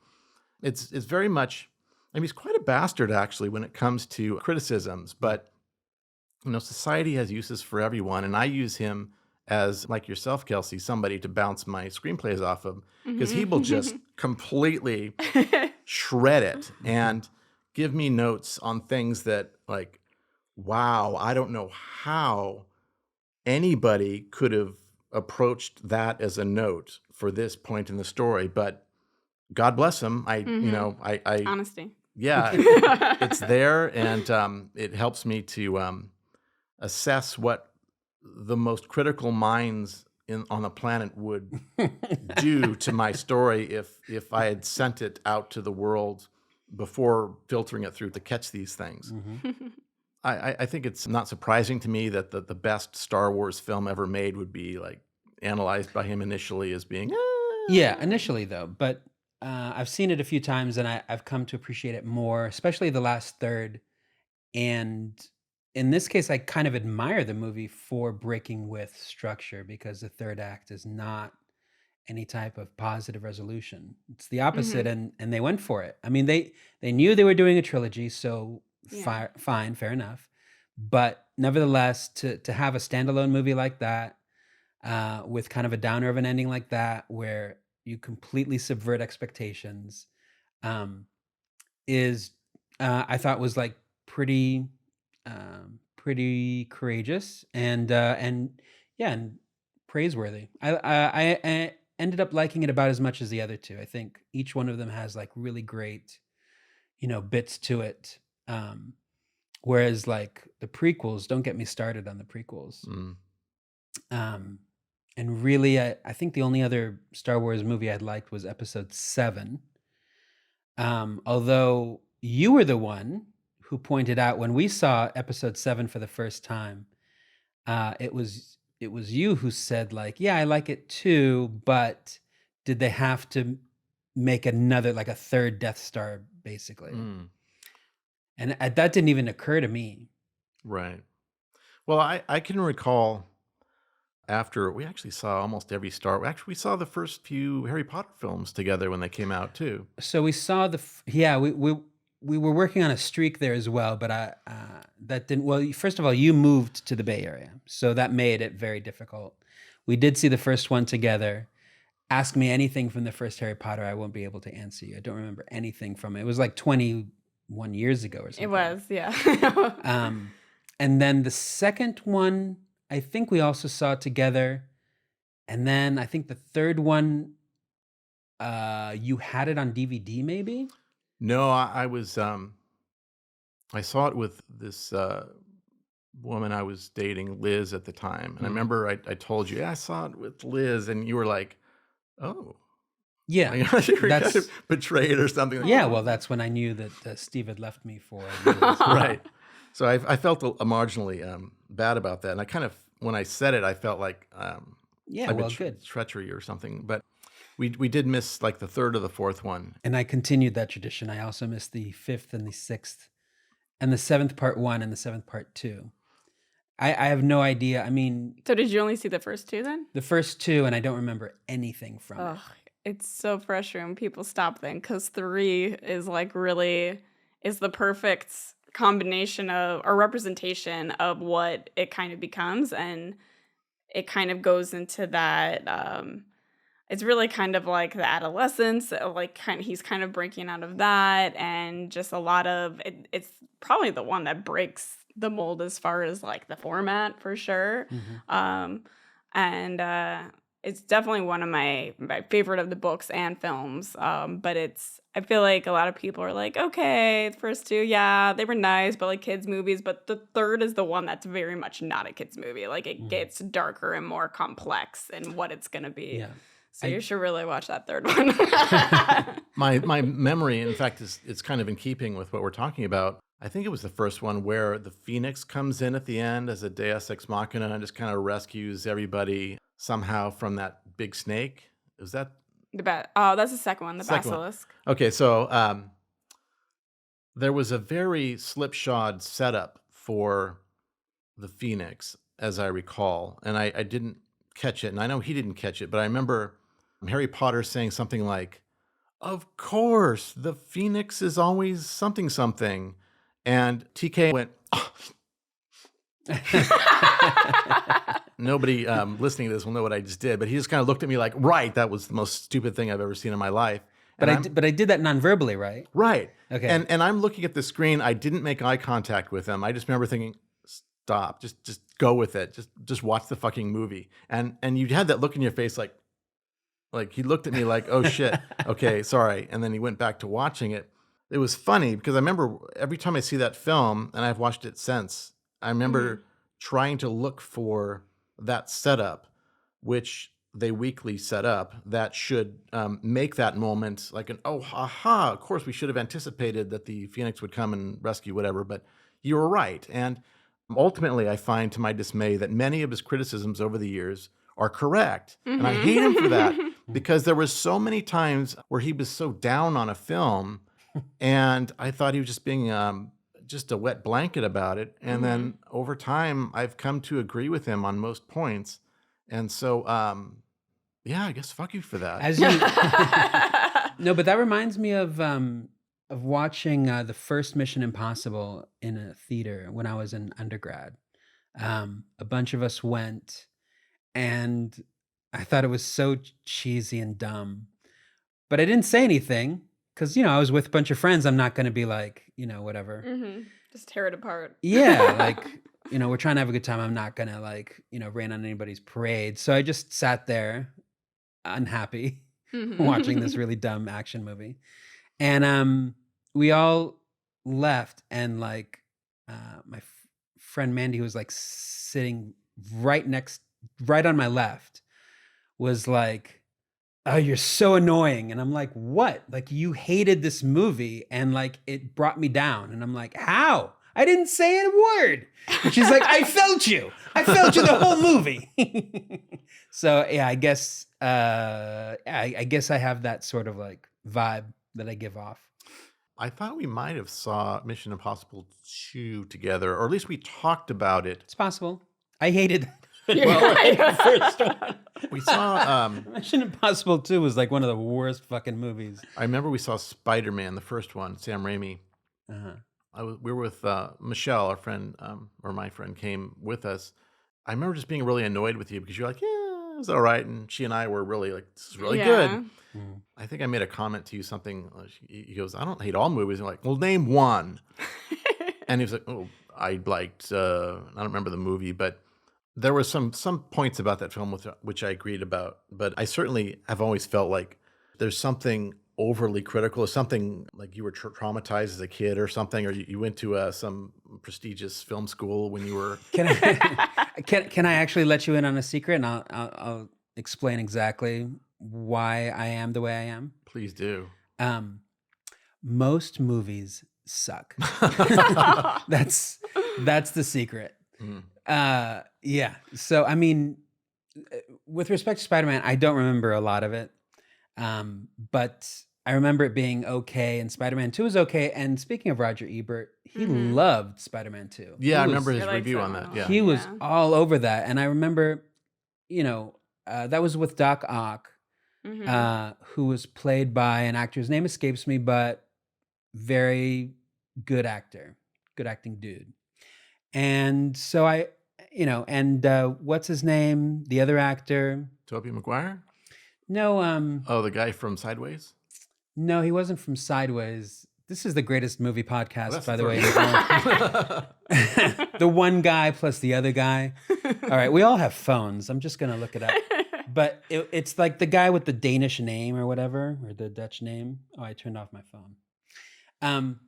It's very much, he's quite a bastard actually when it comes to criticisms, but society has uses for everyone. And I use him as, like yourself, Kelsey, somebody to bounce my screenplays off of, because he will just completely shred it and give me notes on things that, like, wow, I don't know how anybody could have approached that as a note for this point in the story, but God bless him. I Honesty. Yeah, it's there, and it helps me to assess what the most critical minds on the planet would do to my story if I had sent it out to the world before filtering it through to catch these things. I think it's not surprising to me that the best Star Wars film ever made would be like analyzed by him initially as being Yeah, initially though, but I've seen it a few times and I've come to appreciate it more, especially the last third. And in this case, I kind of admire the movie for breaking with structure, because the third act is not any type of positive resolution. It's the opposite, and they went for it. I mean, they knew they were doing a trilogy, so fine, fair enough. But nevertheless, to have a standalone movie like that, with kind of a downer of an ending like that, where you completely subvert expectations, is I thought was like pretty courageous and praiseworthy. I ended up liking it about as much as the other two. I think each one of them has like really great, bits to it. Whereas like the prequels, don't get me started on the prequels. And really, I think the only other Star Wars movie I'd liked was Episode 7. Although you were the one who pointed out when we saw Episode 7 for the first time, it was you who said like, yeah, I like it too, but did they have to make another, like a third Death Star, basically? And that didn't even occur to me. Right. Well, I can recall after we actually saw almost every we saw the first few Harry Potter films together when they came out too. So we saw we were working on a streak there as well, but that didn't. Well, first of all, you moved to the Bay Area, so that made it very difficult. We did see the first one together. Ask me anything from the first Harry Potter, I won't be able to answer you. I don't remember anything from it. It was like 21 years ago or something. It was, yeah. And then the second one, I think we also saw it together. And then I think the third one, you had it on DVD, maybe? No, I was I saw it with this woman I was dating, Liz, at the time. And I remember I told you, yeah, I saw it with Liz, and you were like, oh. Yeah. You were kind of betrayed or something. Yeah, well, that's when I knew that Steve had left me for Liz. Right. So I felt marginally bad about that. And I kind of, when I said it, I felt like good. treachery or something. But We did miss like the third or the fourth one. And I continued that tradition. I also missed the fifth and the sixth, and the seventh part 1 and the seventh part 2. I have no idea. I mean, So did you only see the first 2 then? the first 2, and I don't remember anything from Ugh, it. it's so frustrating when people stop then, because 3 is like really is the perfect combination of or representation of what it kind of becomes, and it kind of goes into that. It's really kind of like the adolescence, like he's kind of breaking out of that, and just a lot of it's probably the one that breaks the mold as far as like the format for sure. And it's definitely one of my favorite of the books and films. But I feel like a lot of people are like, okay, the first 2, yeah, they were nice, but like kids movies. But the third is the one that's very much not a kids movie. Like it gets darker and more complex in what it's gonna be. Yeah. So you should really watch that third one. My memory, in fact, it's kind of in keeping with what we're talking about. I think it was the first one where the Phoenix comes in at the end as a Deus Ex Machina and just kind of rescues everybody somehow from that big snake. Is that that's the second one, the Second one. basilisk. okay? So there was a very slipshod setup for the Phoenix, as I recall, and I didn't catch it, and I know he didn't catch it, but I remember Harry Potter saying something like, "Of course, the Phoenix is always something something," and TK went. "Oh." Nobody listening to this will know what I just did, but he just kind of looked at me like, "Right, that was the most stupid thing I've ever seen in my life." But And I did that non-verbally, right? right. Okay. And I'm looking at the screen. I didn't make eye contact with him. I just remember thinking, "Stop. Just go with it. Just watch the fucking movie." And you had that look in your face like he looked at me like, "Oh shit. Okay, sorry." And then he went back to watching it. It was funny because I remember every time I see that film, and I've watched it since, I remember trying to look for that setup, which they weekly set up, that should make that moment like an, oh, haha, of course we should have anticipated that the Phoenix would come and rescue whatever, but you were right. And ultimately, I find to my dismay that many of his criticisms over the years are correct. And I hate him for that because there were so many times where he was so down on a film and I thought he was just being just a wet blanket about it. And then over time, I've come to agree with him on most points. And so, yeah, I guess fuck you for that. As you No, but that reminds me of watching the first Mission Impossible in a theater when I was in undergrad. A bunch of us went, and I thought it was so cheesy and dumb, but I didn't say anything because I was with a bunch of friends. I'm not going to be like whatever. Just tear it apart. Yeah, like we're trying to have a good time. I'm not going to like rain on anybody's parade. So I just sat there, unhappy, watching this really dumb action movie, and we all left, and like my friend Mandy, who was like sitting right on my left, was like, "Oh, you're so annoying." And I'm like, "What? Like you hated this movie and like it brought me down." And I'm like, "How? I didn't say a word." And she's like, "I felt you. I felt you the whole movie." So yeah, I guess I guess I have that sort of like vibe that I give off. I thought we might have saw Mission Impossible 2 together, or at least we talked about it. It's possible. I hated Well, the first one. We saw, Mission Impossible 2 was like one of the worst fucking movies. I remember we saw Spider-Man, the first one, Sam Raimi. We were with Michelle, our friend, or my friend came with us. I remember just being really annoyed with you because you're like, "Yeah, it was all right." And she and I were really like, "This is really good." I think I made a comment to you, something. He goes, "I don't hate all movies." I'm like, "Well, name one." And he was like, "Oh, I liked, I don't remember the movie, but there were some points about that film which I agreed about. But I certainly have always felt like there's something overly critical, or something like you were traumatized as a kid or something, or you went to some prestigious film school when you were." Can I actually let you in on a secret, and I'll explain exactly why I am the way I am? Please do. Most movies suck. That's the secret. Yeah. So I mean, with respect to Spider-Man, I don't remember a lot of it. But I remember it being okay, and Spider-Man 2 was okay. And speaking of Roger Ebert, he Mm-hmm. loved Spider-Man 2. Yeah, I remember He his likes review that on one that. a Yeah. lot. He was Yeah. all over that. And I remember, that was with Doc Ock, Mm-hmm. who was played by an actor whose name escapes me, but very good actor, good acting dude. And so what's his name? The other actor? Tobey Maguire? No, Oh, the guy from Sideways? no, he wasn't from Sideways. This is the greatest movie Well, podcast, that's by the the way. third one. The one guy plus the other guy. All right, we all have phones. I'm just gonna look it up. But it's like the guy with the Danish name or whatever, or the Dutch name. Oh, I turned off my phone.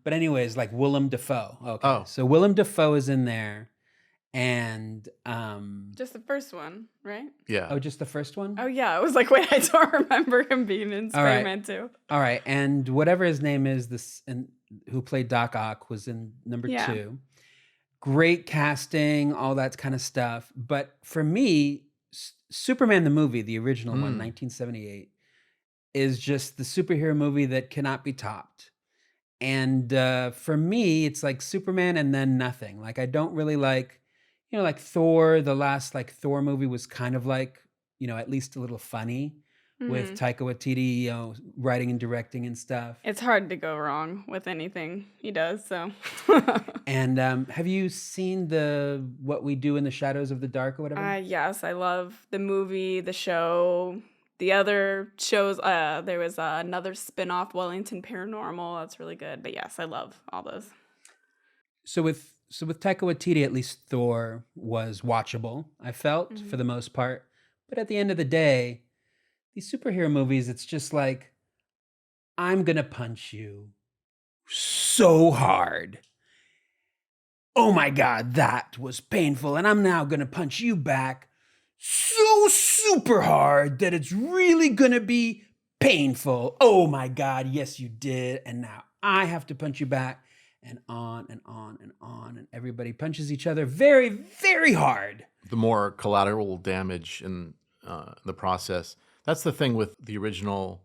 But anyways, like Willem Dafoe. Okay, Oh. so Willem Dafoe is in there, and Just the first one, right? Yeah. oh, just the first one. Oh yeah, I was like, wait, I don't remember him being in All right. Spider-Man 2. All right, and whatever his name is, who played Doc Ock was in number Yeah. 2. Great casting, all that kind of stuff. But for me, Superman the movie, the original one, 1978, is just the superhero movie that cannot be topped. And for me, it's like Superman and then nothing. Like I don't really like, like Thor. The last like Thor movie was kind of like, at least a little funny. With Mhm. Taika Waititi, writing and directing and stuff. It's hard to go wrong with anything he does. So, And have you seen the What We Do in the Shadows of the Dark or whatever? yes, I love the movie, the show, the other shows. There was another spin-off, Wellington Paranormal. That's really good. But yes, I love all those. So with Taika Waititi, at least Thor was watchable, I felt, for the most part. But at the end of the day, these superhero movies, it's just like, I'm gonna punch you so hard. Oh my God, that was painful. And I'm now gonna punch you back so super hard that it's really gonna be painful. Oh my God, yes, you did. And now I have to punch you back. And on and on and on. And everybody punches each other very, very hard. The more collateral damage in the process. That's the thing with the original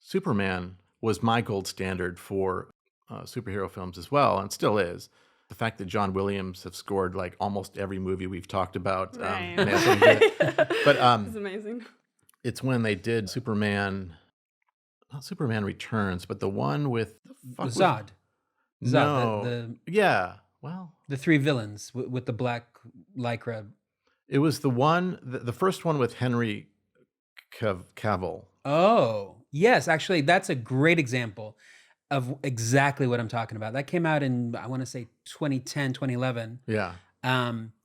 Superman was my gold standard for superhero films as well, and still is. The fact that John Williams have scored like almost every movie we've talked about. Right. But It's amazing. it's when they did Superman, not Superman Returns, but the one with Zod. No. Zod, Yeah. Well, the 3 villains with the black lycra. it was the one, the first one with Henry Cavill. Oh, yes. Actually, that's a great example of exactly what I'm talking about. That came out in, I want to say 2010, 2011. Yeah.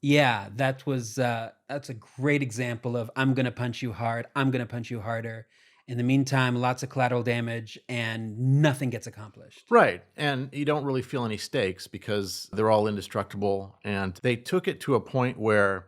Yeah, that's a great example of I'm going to punch you hard. I'm going to punch you harder. In the meantime, lots of collateral damage and nothing gets accomplished. Right. And you don't really feel any stakes because they're all indestructible. And they took it to a point where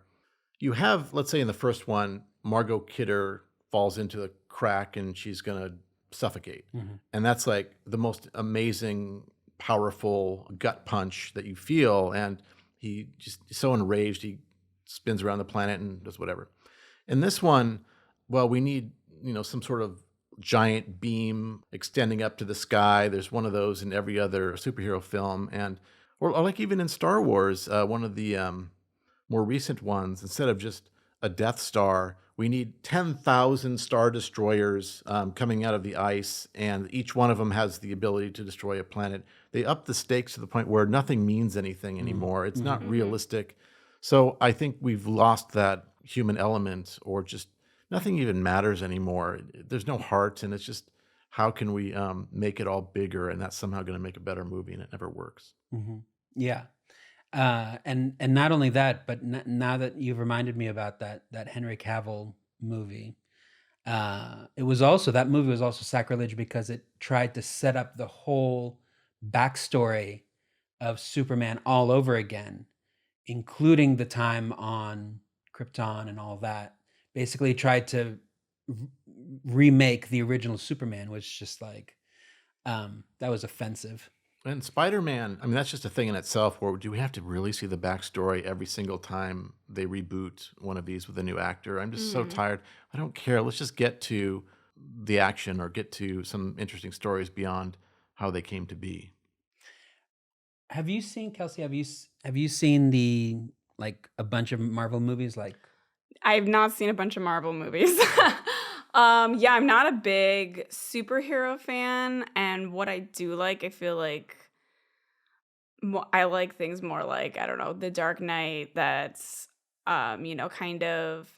you have, let's say in the first one, Margot Kidder falls into the crack and she's going to suffocate. Mhm. And that's like the most amazing, powerful gut punch that you feel. And he just is so enraged, he spins around the planet and does whatever. In this one, well, we need, some sort of giant beam extending up to the sky. There's one of those in every other superhero film. And, or like even in Star Wars, one of the more recent ones, instead of just a Death Star, we need 10,000 Star Destroyers coming out of the ice, and each one of them has the ability to destroy a planet. They up the stakes to the point where nothing means anything anymore. It's not realistic. So I think we've lost that human element, or just nothing even matters anymore. There's no heart, and it's just, how can we make it all bigger, and that's somehow going to make a better movie, and it never works. Mm-hmm. Yeah. And not only that, but now that you've reminded me about that Henry Cavill movie, that movie was also sacrilege because it tried to set up the whole backstory of Superman all over again, including the time on Krypton and all that. Basically tried to remake the original Superman, which just like, that was offensive. And Spider-Man, I mean, that's just a thing in itself. Where do we have to really see the backstory every single time they reboot one of these with a new actor? I'm just so tired. I don't care. Let's just get to the action or get to some interesting stories beyond how they came to be. Have you seen, Kelsey? Have you seen the like a bunch of Marvel movies? Like, I've not seen a bunch of Marvel movies. Yeah, I'm not a big superhero fan, and what I do like, I feel like I like things more like, I don't know, The Dark Knight that's kind of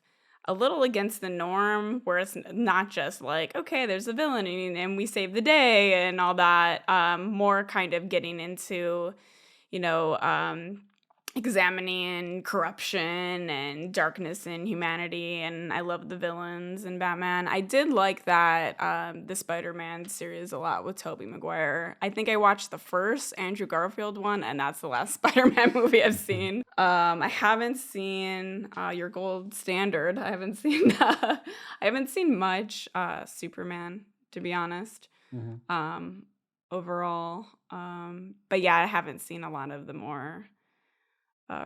a little against the norm, where it's not just like, okay, there's a villain and we save the day and all that. More kind of getting into, you know, examining corruption and darkness in humanity, and I love the villains in Batman. I did like that the Spider-Man series a lot with Tobey Maguire. I think I watched the first Andrew Garfield one, and that's the last Spider-Man movie I've seen. I haven't seen your gold standard. I haven't seen much Superman, to be honest. Overall, but yeah, I haven't seen a lot of the more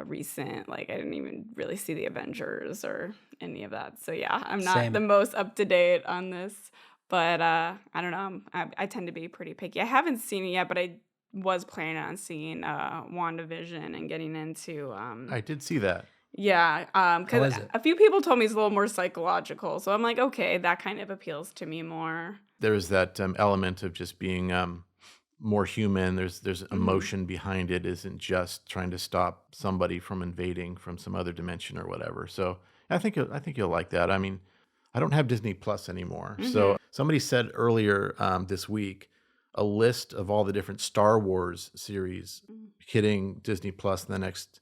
recent, like I didn't even really see the Avengers or any of that. So yeah, I'm not Same. the most up to date on this, but I don't know. I tend to be pretty picky. I haven't seen it yet, but I was planning on seeing WandaVision and getting into I did see that. yeah, How because is it? a few people told me it's a little more psychological. So I'm like, okay, that kind of appeals to me more. There's that element of just being more human. There's Mhm. emotion behind it. Isn't just trying to stop somebody from invading from some other dimension or whatever. So I think you'll like that. I mean, I don't have Disney Plus anymore. So somebody said earlier this week a list of all the different Star Wars series hitting Disney Plus in the next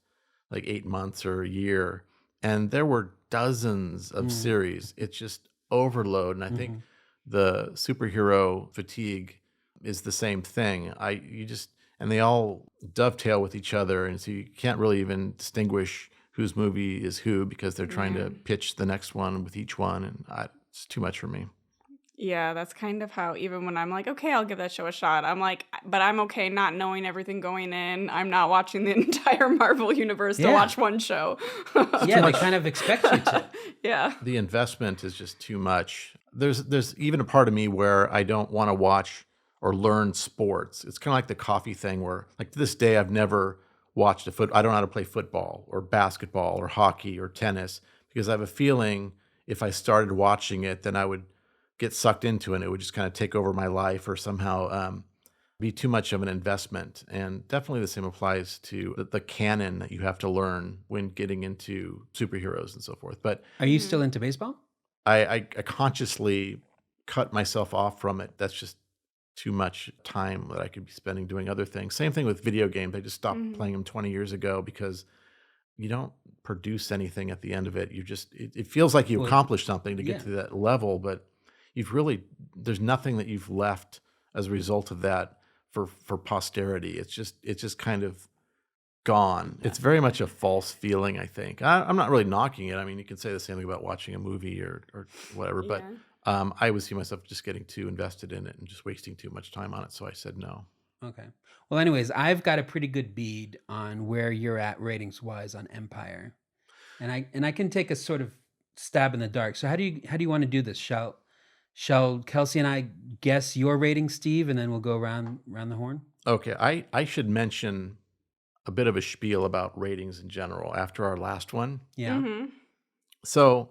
like 8 months or a year, and there were dozens of series. It's just overload, and I think the superhero fatigue is the same thing. And they all dovetail with each other, and so you can't really even distinguish whose movie is who because they're trying to pitch the next one with each one, and it's too much for me. Yeah, that's kind of how, even when I'm like, okay, I'll give that show a shot, I'm like, but I'm okay not knowing everything going in. I'm not watching the entire Marvel universe to Yeah. watch one show. Yeah, they kind of expect you to. Yeah. The investment is just too much. There's even a part of me where I don't want to watch or learn sports. It's kind of like the coffee thing where, like, to this day, I've never watched I don't know how to play football or basketball or hockey or tennis because I have a feeling if I started watching it, then I would get sucked into it. And it would just kind of take over my life or somehow be too much of an investment. And definitely the same applies to the canon that you have to learn when getting into superheroes and so forth. But Are you still into baseball? I consciously cut myself off from it. That's just too much time that I could be spending doing other things. Same thing with video games. I just stopped playing them 20 years ago because you don't produce anything at the end of it. It feels like you Well, accomplished something to get yeah. to that level, but there's nothing that you've left as a result of that for posterity. It's just kind of gone. It's very much a false feeling, I think. I'm not really knocking it. I mean, you could say the same thing about watching a movie or whatever, but I would see myself just getting too invested in it and just wasting too much time on it. So I said no. Okay. Well, anyways, I've got a pretty good bead on where you're at ratings wise on Empire, and I can take a sort of stab in the dark. So how do you want to do this? Shall Kelsey and I guess your rating, Steve, and then we'll go around the horn? Okay, I should mention a bit of a spiel about ratings in general after our last one. Yeah. So,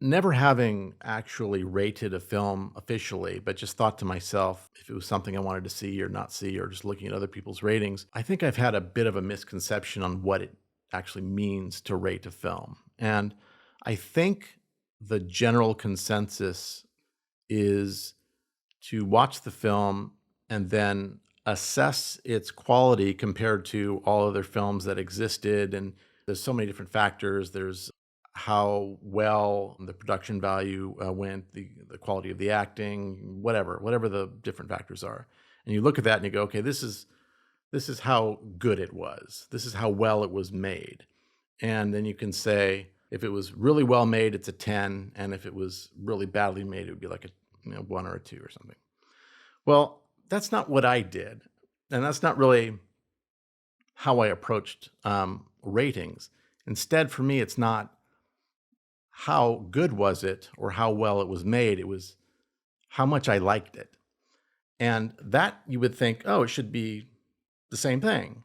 never having actually rated a film officially, but just thought to myself if it was something I wanted to see or not see, or just looking at other people's ratings, I think I've had a bit of a misconception on what it actually means to rate a film. And I think the general consensus is to watch the film and then assess its quality compared to all other films that existed. And there's so many different factors. There's how well the production value went, the quality of the acting, whatever the different factors are. And you look at that and you go, okay, this is how good it was. This is how well it was made. And then you can say, if it was really well made, it's a 10. And if it was really badly made, it would be like a 1 or a 2 or something. Well, that's not what I did. And that's not really how I approached ratings. Instead, for me, it's not how good was it or how well it was made. It was how much I liked it. And that you would think, oh, it should be the same thing.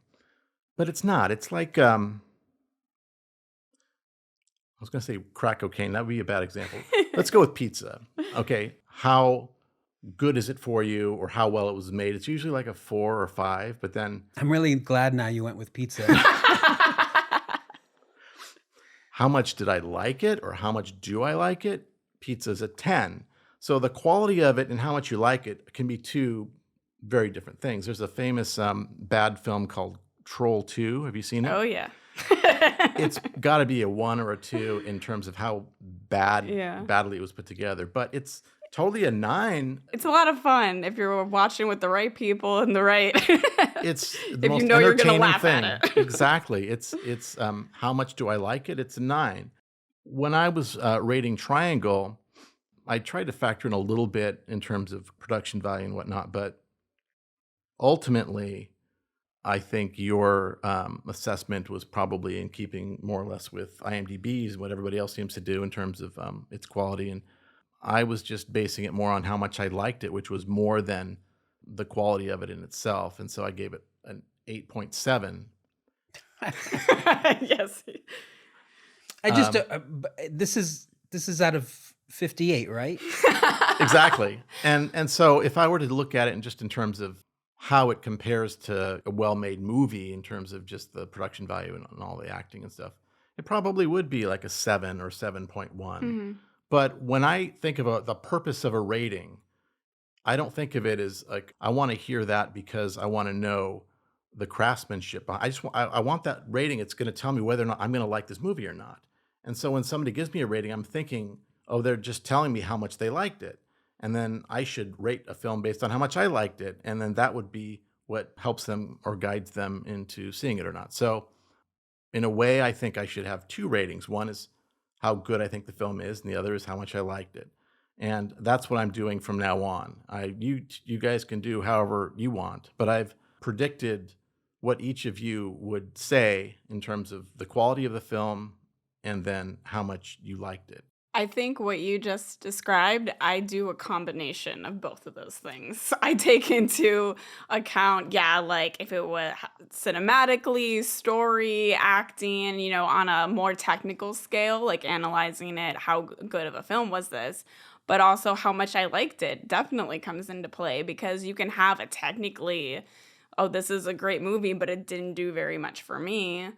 But it's not. It's like, I was going to say crack cocaine. That would be a bad example. Let's go with pizza. Okay. How good is it for you or how well it was made? It's usually like a 4 or 5, but then I'm really glad now you went with pizza. how much did I like it or how much do I like it? Pizza's a 10. So the quality of it and how much you like it can be two very different things. There's a famous bad film called Troll 2. Have you seen it? Oh, yeah. It's got to be a 1 or a 2 in terms of how badly it was put together. But it's totally a 9. It's a lot of fun if you're watching with the right people and the right. It's the if most you know you're going to entertaining laugh thing. at it. Exactly. It's how much do I like it? It's a 9. When I was rating Triangle, I tried to factor in a little bit in terms of production value and whatnot, but ultimately, I think your assessment was probably in keeping more or less with IMDb's and what everybody else seems to do in terms of its quality. And I was just basing it more on how much I liked it, which was more than the quality of it in itself. And so I gave it an 8.7. Yes. I just this is out of 58, right? Exactly. And so if I were to look at it in terms of how it compares to a well-made movie in terms of just the production value and all the acting and stuff, it probably would be like a 7 or 7.1. Mm-hmm. But when I think about the purpose of a rating, I don't think of it as like, I want to hear that because I want to know the craftsmanship. I want that rating. It's going to tell me whether or not I'm going to like this movie or not. And so when somebody gives me a rating, I'm thinking, oh, they're just telling me how much they liked it. And then I should rate a film based on how much I liked it. And then that would be what helps them or guides them into seeing it or not. So in a way, I think I should have 2 ratings. One is how good I think the film is, and the other is how much I liked it. And that's what I'm doing from now on. You guys can do however you want, but I've predicted what each of you would say in terms of the quality of the film and then how much you liked it. I think what you just described, I do a combination of both of those things. I take into account, like if it was cinematically, story, acting, on a more technical scale, like analyzing it, how good of a film was this, but also how much I liked it definitely comes into play because you can have a technically, oh, this is a great movie, but it didn't do very much for me.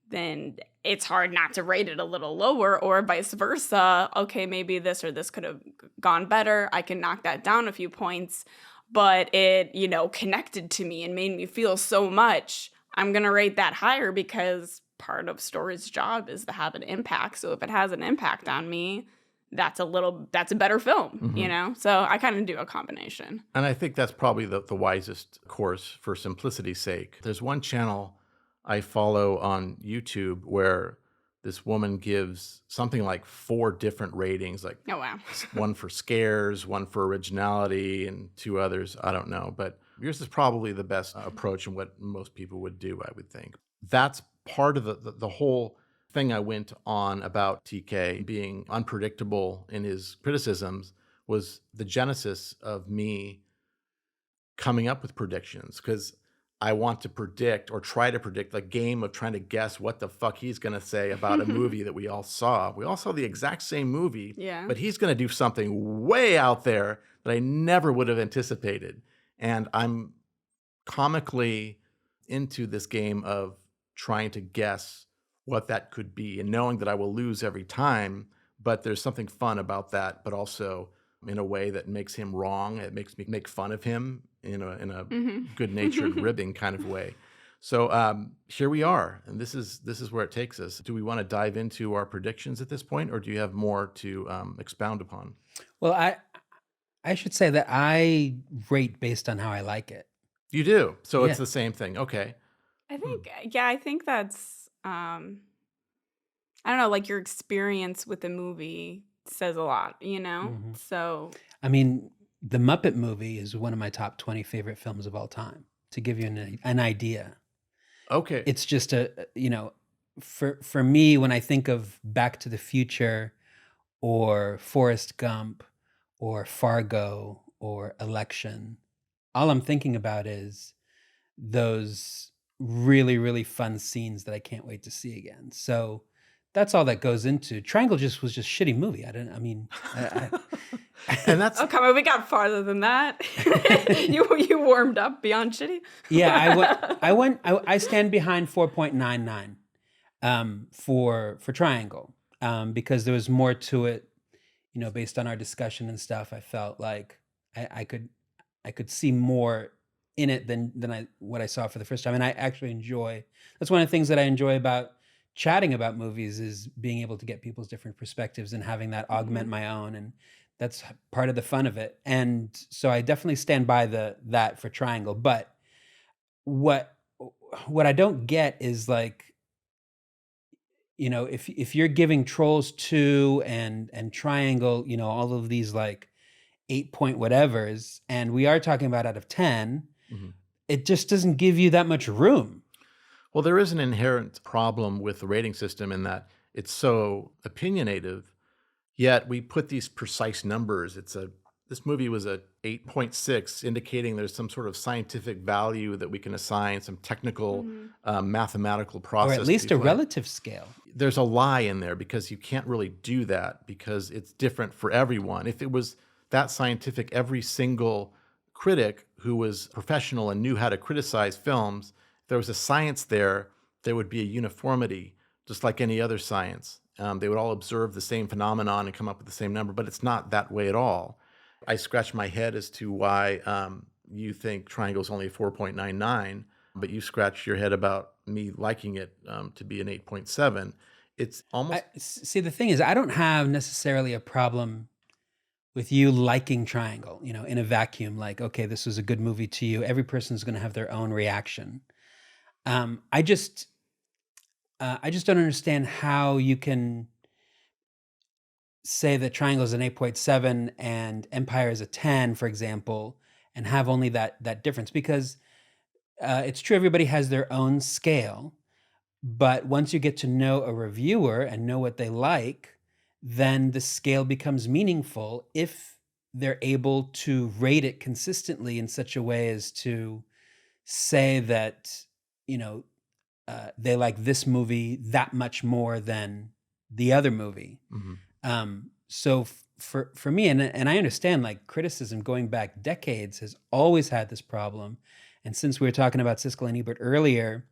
Then it's hard not to rate it a little lower, or vice versa. Okay, maybe this or this could have gone better. I can knock that down a few points, but it, connected to me and made me feel so much. I'm going to rate that higher because part of story's job is to have an impact. So if it has an impact on me, that's a better film, So I kind of do a combination. And I think that's probably the wisest course for simplicity's sake. There's one channel I follow on YouTube where this woman gives something like 4 different ratings, like oh wow, one for scares, one for originality, and 2 others. I don't know, but yours is probably the best approach and what most people would do, I would think. That's part of the whole thing I went on about TK being unpredictable in his criticisms was the genesis of me coming up with predictions, because I want to predict or try to predict, a game of trying to guess what the fuck he's going to say about a movie that we all saw. We all saw the exact same movie, but he's going to do something way out there that I never would have anticipated. And I'm comically into this game of trying to guess what that could be and knowing that I will lose every time, but there's something fun about that, but also in a way that makes him wrong. It makes me make fun of him in a good-natured ribbing kind of way. So here we are, and this is where it takes us. Do we want to dive into our predictions at this point, or do you have more to expound upon? Well, I should say that I rate based on how I like it. You do? So it's the same thing. Okay. I think that's, I don't know, like your experience with the movie says a lot, So. I mean, the Muppet movie is one of my top 20 favorite films of all time, to give you an idea. Okay. It's just for me, when I think of Back to the Future or Forrest Gump or Fargo or Election, all I'm thinking about is those really, really fun scenes that I can't wait to see again. So that's all that goes into Triangle. Was just shitty movie. And that's Oh, come on, we got farther than that. You warmed up beyond shitty. Yeah, I stand behind 4.99 for Triangle, because there was more to it, based on our discussion and stuff. I felt like I could see more in it than what I saw for the first time. And I actually enjoy, that's one of the things that I enjoy about chatting about movies, is being able to get people's different perspectives and having that augment my own. And that's part of the fun of it. And so I definitely stand by that for Triangle. But what I don't get is, like, if you're giving Trolls 2 and Triangle, all of these like 8 point whatevers, and we are talking about out of 10, it just doesn't give you that much room. Well, there is an inherent problem with the rating system in that it's so opinionative, yet we put these precise numbers. This movie was a 8.6, indicating there's some sort of scientific value that we can assign, some technical mathematical process. Or at least a applied. relative scale. There's a lie in there, because you can't really do that, because it's different for everyone. If it was that scientific, every single critic who was professional and knew how to criticize films, if there was a science there would be a uniformity, just like any other science. They would all observe the same phenomenon and come up with the same number, but it's not that way at all. I scratch my head as to why you think Triangle is only a 4.99, but you scratch your head about me liking it to be an 8.7. It's almost... See, the thing is, I don't have necessarily a problem with you liking Triangle, in a vacuum. Like, okay, this was a good movie to you. Every person's going to have their own reaction. I just don't understand how you can say that Triangle is an 8.7 and Empire is a 10, for example, and have only that difference, because it's true, everybody has their own scale, but once you get to know a reviewer and know what they like, then the scale becomes meaningful if they're able to rate it consistently in such a way as to say that, they like this movie that much more than the other movie. So for me, and I understand, like, criticism going back decades has always had this problem. And since we were talking about Siskel and Ebert earlier,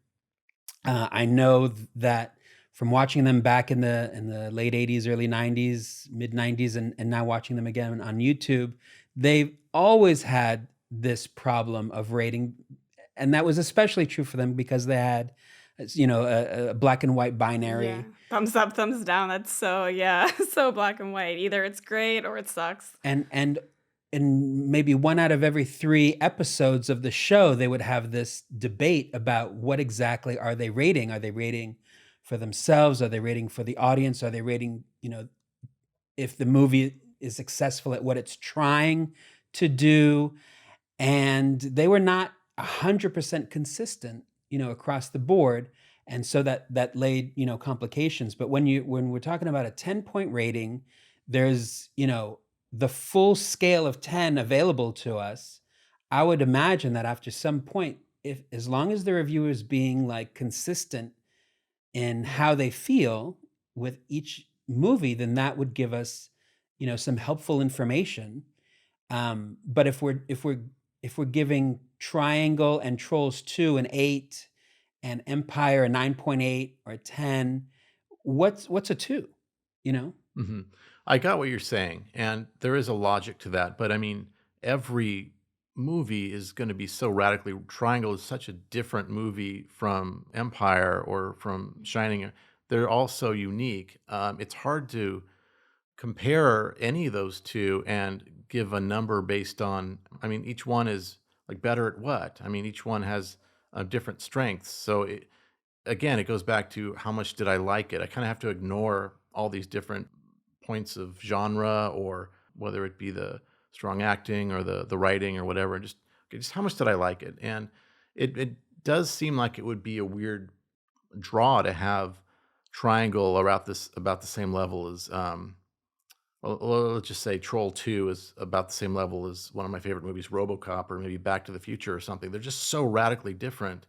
I know that from watching them back in the late 80s, early 90s, mid 90s, and now watching them again on YouTube, they've always had this problem of rating. And that was especially true for them because they had, a black and white binary. Yeah. Thumbs up, thumbs down. That's so black and white. Either it's great or it sucks. And maybe 1 out of every 3 episodes of the show, they would have this debate about what exactly are they rating? Are they rating for themselves? Are they rating for the audience? Are they rating, if the movie is successful at what it's trying to do? And they were not 100% consistent, across the board. And so that laid, complications. But when we're talking about a 10-point rating, there's, the full scale of 10 available to us. I would imagine that after some point, as long as the reviewer is being like consistent in how they feel with each movie, then that would give us, some helpful information. But if we're giving Triangle and Trolls 2 an 8 and Empire a 9.8 or a 10, what's a 2? I got what you're saying, and there is a logic to that. But I mean, every movie is going to be so radically... Triangle is such a different movie from Empire or from Shining. They're all so unique. It's hard to compare any of those two and give a number based on... I mean, each one is like better at what? I mean, each one has different strengths. So again, it goes back to how much did I like it? I kind of have to ignore all these different points of genre, or whether it be the strong acting or the writing or whatever. Just how much did I like it? And it does seem like it would be a weird draw to have Triangle about the same level as Well, let's just say Troll 2 is about the same level as one of my favorite movies, RoboCop, or maybe Back to the Future or something. They're just so radically different.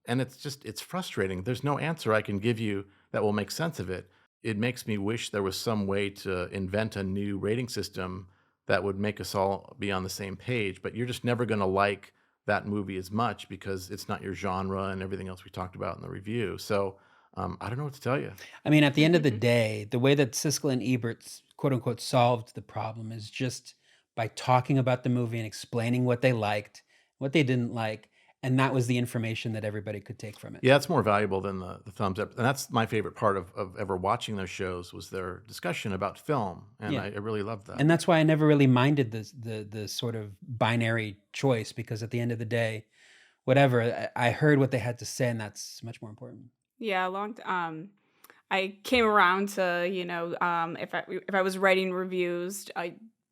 And it's frustrating. There's no answer I can give you that will make sense of it. It makes me wish there was some way to invent a new rating system that would make us all be on the same page. But you're just never going to like that movie as much because it's not your genre and everything else we talked about in the review. So I don't know what to tell you. I mean, at the end of the day, the way that Siskel and Ebert, quote unquote, solved the problem is just by talking about the movie and explaining what they liked, what they didn't like. And that was the information that everybody could take from it. Yeah, it's more valuable than the thumbs up. And that's my favorite part of ever watching those shows was their discussion about film. And Yeah. I really loved that. And that's why I never really minded the sort of binary choice, because at the end of the day, whatever, I heard what they had to say, and that's much more important. Yeah, I came around to, if I was writing reviews,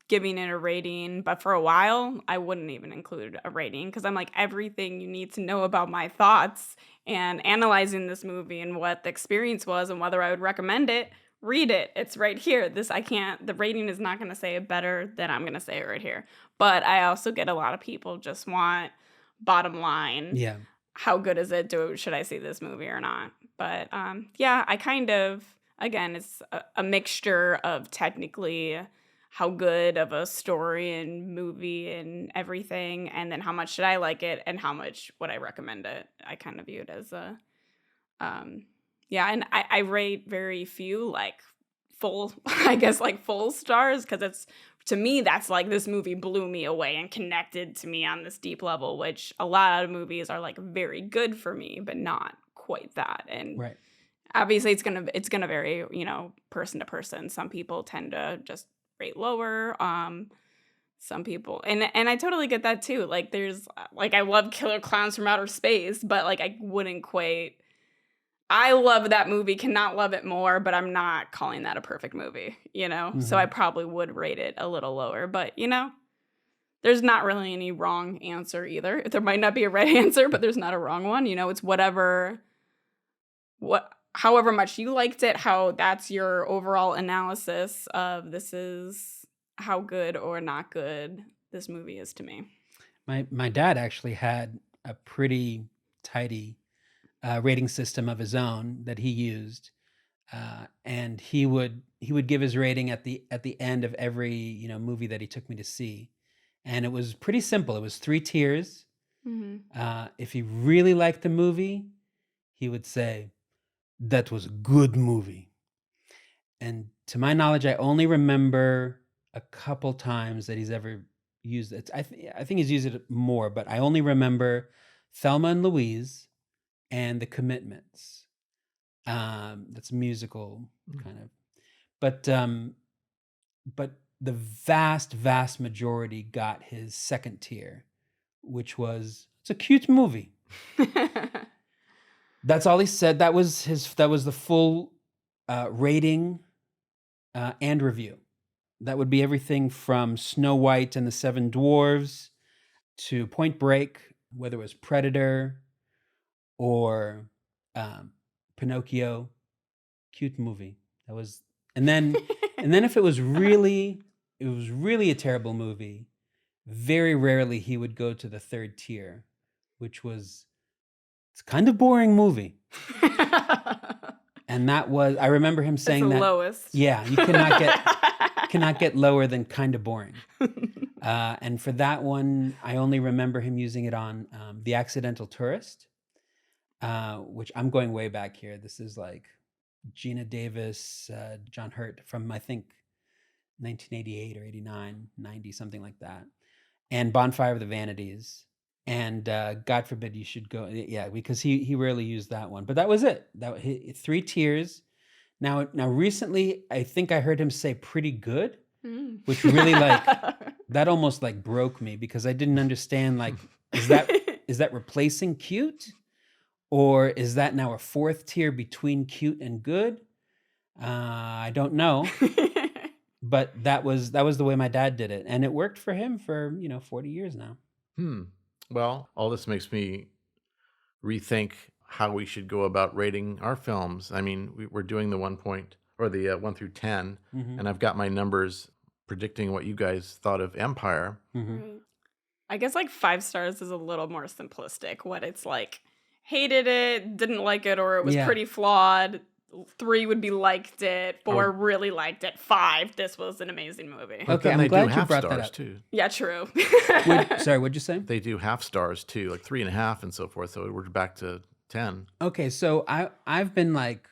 giving it a rating, but for a while I wouldn't even include a rating because I'm like, everything you need to know about my thoughts and analyzing this movie and what the experience was and whether I would recommend it, read it. It's right here. The rating is not going to say it better than I'm going to say it right here. But I also get a lot of people just want bottom line. Yeah. How good is it? Should I see this movie or not? But yeah, I kind of, again, it's a mixture of technically how good of a story and movie and everything, and then how much should I like it and how much would I recommend it. I kind of view it as yeah, and I rate very few like full, I guess like full stars because to me, that's like this movie blew me away and connected to me on this deep level, which a lot of movies are like very good for me, but not quite that. And Right. obviously it's gonna vary, person to person. Some people tend to just rate lower. Some people, and I totally get that too. Like there's like I love Killer Clowns from Outer Space, but like I wouldn't quite. I love that movie, cannot love it more, but I'm not calling that a perfect movie, So I probably would rate it a little lower, but there's not really any wrong answer either. There might not be a right answer, but there's not a wrong one. It's however much you liked it, how that's your overall analysis of this is how good or not good this movie is to me. My dad actually had a pretty tidy rating system of his own that he used, and he would give his rating at the end of every movie that he took me to see, and it was pretty simple. It was 3 tiers. Mm-hmm. If he really liked the movie, he would say that was a good movie, and to my knowledge, I only remember a couple times that he's ever used it. I think he's used it more, but I only remember Thelma and Louise and The Commitments. That's musical kind of, but the vast majority got his second tier, which was it's a cute movie. That's all he said. That was the full rating and review. That would be everything from Snow White and the Seven Dwarves to Point Break, whether it was Predator or Pinocchio. Cute movie. That was, and then if it was really a terrible movie, very rarely he would go to the third tier, which was it's kind of boring movie. And that was, I remember him saying That's the that lowest. Yeah, you cannot get lower than kind of boring. And for that one, I only remember him using it on The Accidental Tourist, which I'm going way back here. This is like Gina Davis, John Hurt from, I think, 1988 or 89, 90, something like that. And Bonfire of the Vanities. And God forbid you should go. Yeah, because he rarely used that one. But that was it. 3 tiers. Now recently, I think I heard him say pretty good, which really that almost like broke me because I didn't understand, like, is that replacing cute? Or is that now a 4th tier between cute and good? I don't know. But that was the way my dad did it. And it worked for him for, 40 years now. Well, all this makes me rethink how we should go about rating our films. I mean, we're doing the 1.5 or the 1 through 10, Mhm. and I've got my numbers predicting what you guys thought of Empire. Mhm. Right. I guess like 5 stars is a little more simplistic. What it's like, hated it, didn't like it, or it was Yeah. pretty flawed. 3 would be liked it. 4 would- really liked it. 5, this was an amazing movie. But Okay, then I'm they glad do you half brought that stars up. too. Yeah, true. Sorry, what'd you say? They do half stars too, like 3.5 and so forth. So we're back to 10. Okay, so I've been like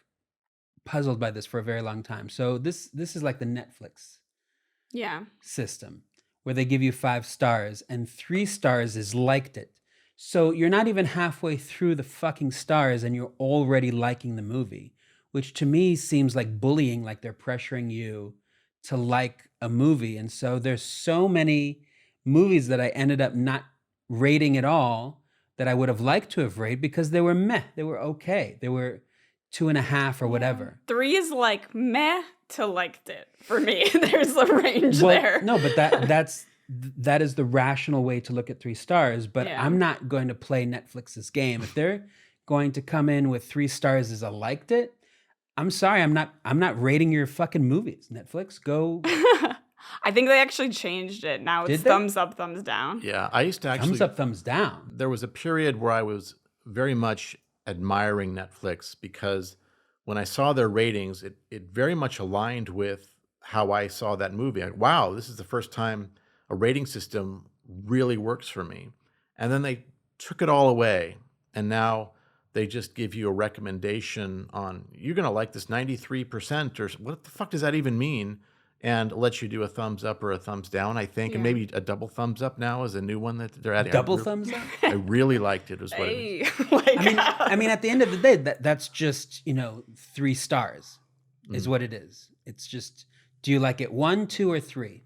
puzzled by this for a very long time. So this is like the Netflix Yeah. system where they give you 5 stars and 3 stars is liked it. So you're not even halfway through the fucking stars and you're already liking the movie, which to me seems like bullying, like they're pressuring you to like a movie. And so there's so many movies that I ended up not rating at all that I would have liked to have rated because they were meh, they were okay. They were 2.5 or whatever. 3 is like meh to liked it for me. There's a range Well, there. no, but that is the rational way to look at 3 stars. But Yeah. I'm not going to play Netflix's game. If they're going to come in with 3 stars as I liked it, I'm sorry, I'm not rating your fucking movies. Netflix, go I think they actually changed it. Now it's Did they? thumbs up, thumbs down. Yeah, I used to actually. thumbs up, thumbs down. There was a period where I was very much admiring Netflix because when I saw their ratings, it very much aligned with how I saw that movie. Like, wow, this is the first time a rating system really works for me. And then they took it all away, and now they just give you a recommendation on, you're going to like this 93%, or what the fuck does that even mean? And let you do a thumbs up or a thumbs down, I think. And Yeah. maybe a double thumbs up now is a new one that they're adding. Double thumbs up. I really liked it, is what it is. Hey, like, I mean, at the end of the day, that's just 3 stars, is Mm. what it is. It's just, do you like it 1, 2, or 3,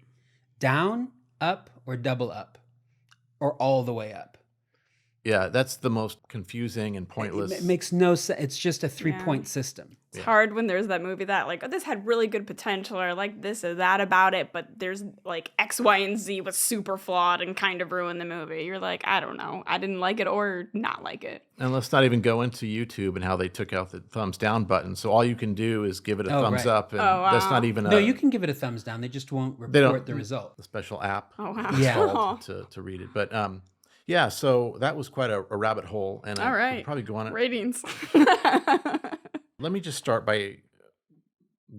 down, up, or double up, or all the way up? Yeah, that's the most confusing and It pointless. makes no sense. It's just a 3-point system. it's hard when there's that movie that like, oh, this had really good potential, or like this or that about it, but there's like X, Y, and Z was super flawed and kind of ruined the movie. You're like, I don't know. I didn't like it or not like it. And let's not even go into YouTube and how they took out the thumbs down button. So all you can do is give it a Oh, thumbs right. up, and Oh, that's wow. not even No, you can give it a thumbs down. They just won't They don't- report the result. a special app Oh, wow. Yeah. installed to read it. But yeah, so that was quite a rabbit hole, and All I right. could probably go on it. Ratings. Let me just start by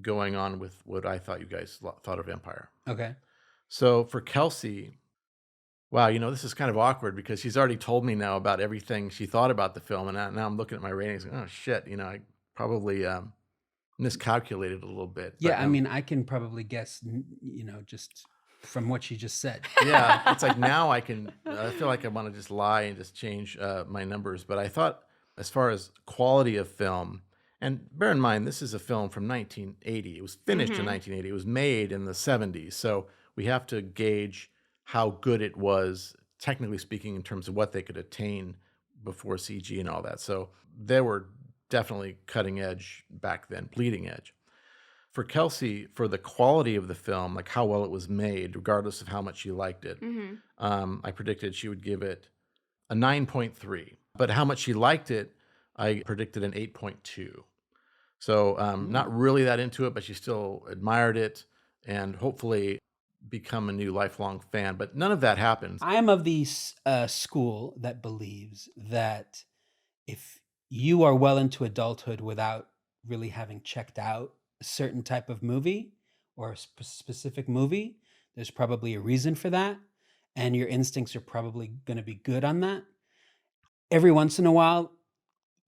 going on with what I thought you guys thought of Empire. Okay. So for Kelsey, wow, this is kind of awkward because she's already told me now about everything she thought about the film, and now I'm looking at my ratings. Oh shit, I probably miscalculated a little bit. Yeah, But, I mean, I can probably guess, just from what she just said. yeah, it's like now I feel like I want to just lie and just change my numbers. But I thought, as far as quality of film, and bear in mind, this is a film from 1980. It was finished in 1980. It was made in the 70s. So we have to gauge how good it was, technically speaking, in terms of what they could attain before CG and all that. So they were definitely cutting edge back then, bleeding edge. For Kelsey, for the quality of the film, like how well it was made, regardless of how much she liked it, I predicted she would give it a 9.3. But how much she liked it, I predicted an 8.2. So not really that into it, but she still admired it and hopefully become a new lifelong fan. But none of that happened. I am of the school that believes that if you are well into adulthood without really having checked out a certain type of movie or a specific movie, there's probably a reason for that. And your instincts are probably going to be good on that. Every once in a while,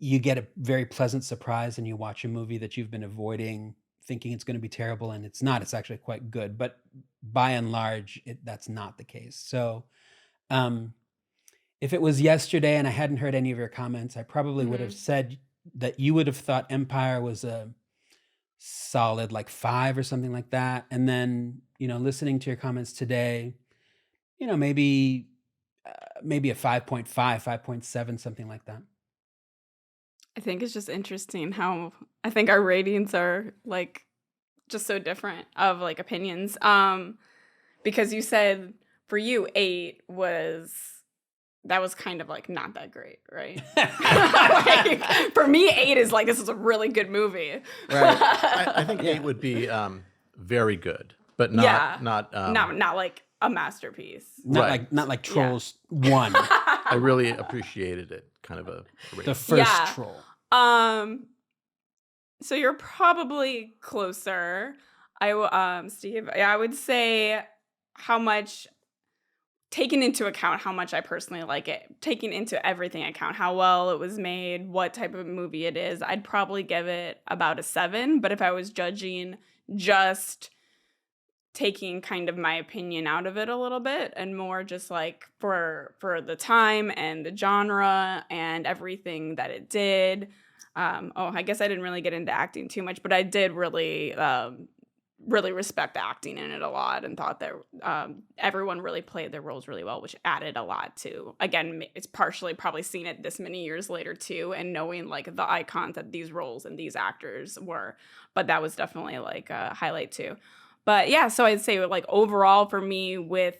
you get a very pleasant surprise and you watch a movie that you've been avoiding, thinking it's going to be terrible, and it's not. It's actually quite good. But by and large, that's not the case. So if it was yesterday and I hadn't heard any of your comments, I probably would have said that you would have thought Empire was a solid like 5 or something like that. And then, listening to your comments today, maybe a 5.5, 5.7, something like that. I think it's just interesting how I think our ratings are like just so different of like opinions. Because you said for you 8 was that was kind of like not that great, right? Like, for me, 8 is like, this is a really good movie. Right. I think 8 would be very good, but not not like a masterpiece. Not like Trolls 1. I really appreciated it. Kind of a The first Troll. So you're probably closer. Steve, I would say taking into account how much I personally like it, taking into everything account, how well it was made, what type of movie it is, I'd probably give it about a 7. But if I was judging just taking kind of my opinion out of it a little bit and more just like for the time and the genre and everything that it did. I guess I didn't really get into acting too much, but I did really respect the acting in it a lot and thought that everyone really played their roles really well, which added a lot to, again, it's partially probably seeing it this many years later too and knowing like the icons that these roles and these actors were, but that was definitely like a highlight too. But yeah, so I'd say like overall for me, with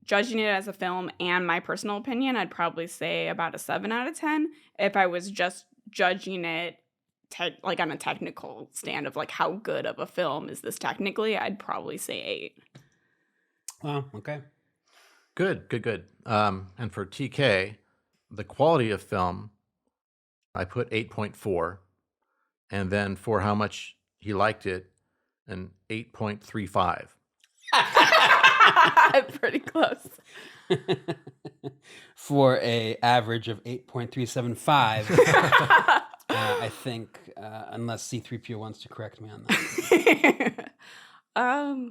judging it as a film and my personal opinion, I'd probably say about a 7 out of 10. If I was just judging it like on a technical stand of like how good of a film is this technically, I'd probably say 8. Wow, okay. Good. And for TK, the quality of film, I put 8.4, and then for how much he liked it, an 8.35. Pretty close. For a average of 8.375. I think, unless C3PO wants to correct me on that. I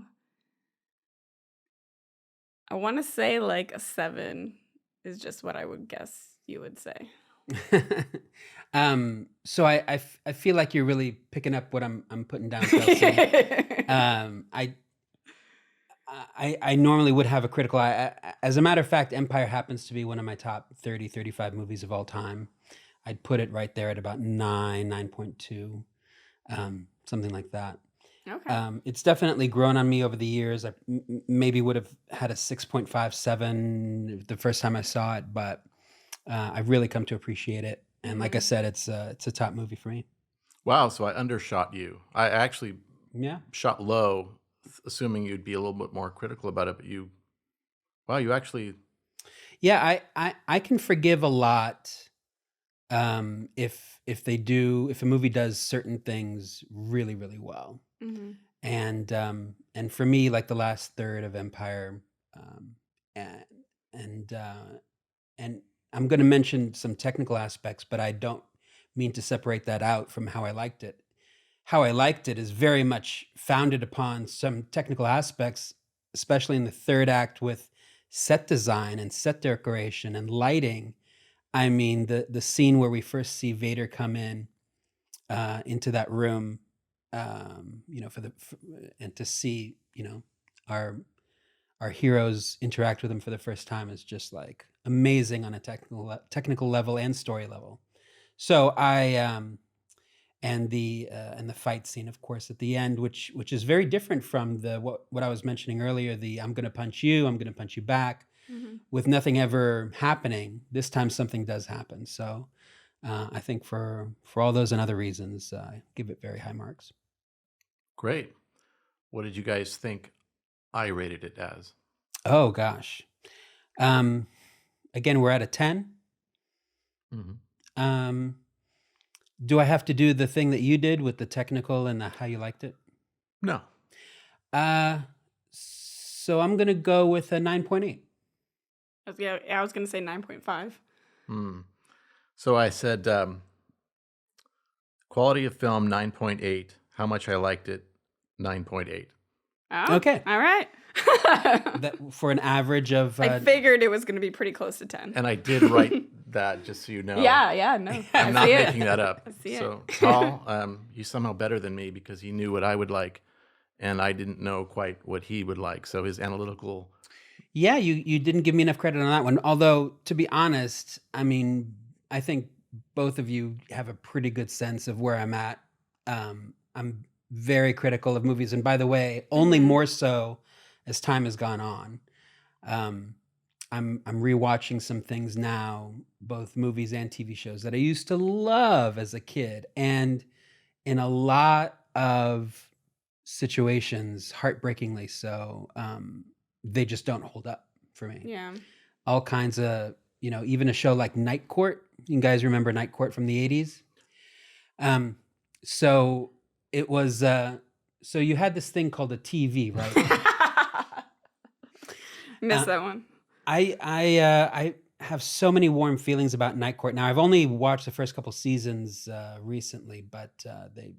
want to say like a 7 is just what I would guess you would say. So I feel like you're really picking up what I'm putting down, Kelsey. I normally would have a critical eye. As a matter of fact, Empire happens to be one of my top 30, 35 movies of all time. I'd put it right there at about 9.2, something like that. Okay. It's definitely grown on me over the years. I maybe would have had a 6.57 the first time I saw it, but I've really come to appreciate it. And like I said, it's a top movie for me. Wow, so I undershot you. I actually shot low, assuming you'd be a little bit more critical about it, but you actually... Yeah, I can forgive a lot if a movie does certain things really, really well. Mm-hmm. And for me, like the last third of Empire, and I'm going to mention some technical aspects, but I don't mean to separate that out from how I liked it. How I liked it is very much founded upon some technical aspects, especially in the third act with set design and set decoration and lighting. I mean, the scene where we first see Vader come in into that room, and to see, our heroes interact with him for the first time is just like amazing on a technical level and story level. So and the fight scene, of course, at the end, which is very different from what I was mentioning earlier, the I'm going to punch you back, with nothing ever happening. This time something does happen. So I think for all those and other reasons, I give it very high marks. Great. What did you guys think I rated it as? Oh, gosh. Again, we're at a 10. Mm-hmm. Do I have to do the thing that you did with the technical and how you liked it? No. So I'm going to go with a 9.8. I was going to say 9.5. So I said quality of film 9.8. How much I liked it, 9.8. Oh, okay. All right. That, for an average of... I figured it was going to be pretty close to 10. And I did write that, just so you know. Yeah, no. I'm not making that up. I see so, Paul, he's somehow better than me because he knew what I would like, and I didn't know quite what he would like. So his analytical... Yeah, you didn't give me enough credit on that one. Although, to be honest, I mean, I think both of you have a pretty good sense of where I'm at. I'm very critical of movies. And by the way, only more so as time has gone on. I'm rewatching some things now, both movies and TV shows that I used to love as a kid, and in a lot of situations, heartbreakingly so, they just don't hold up for me. Yeah. All kinds of, even a show like Night Court. You guys remember Night Court from the 80s? So it was, so you had this thing called a TV, right? Missed that one. I have so many warm feelings about Night Court. Now, I've only watched the first couple seasons recently, but they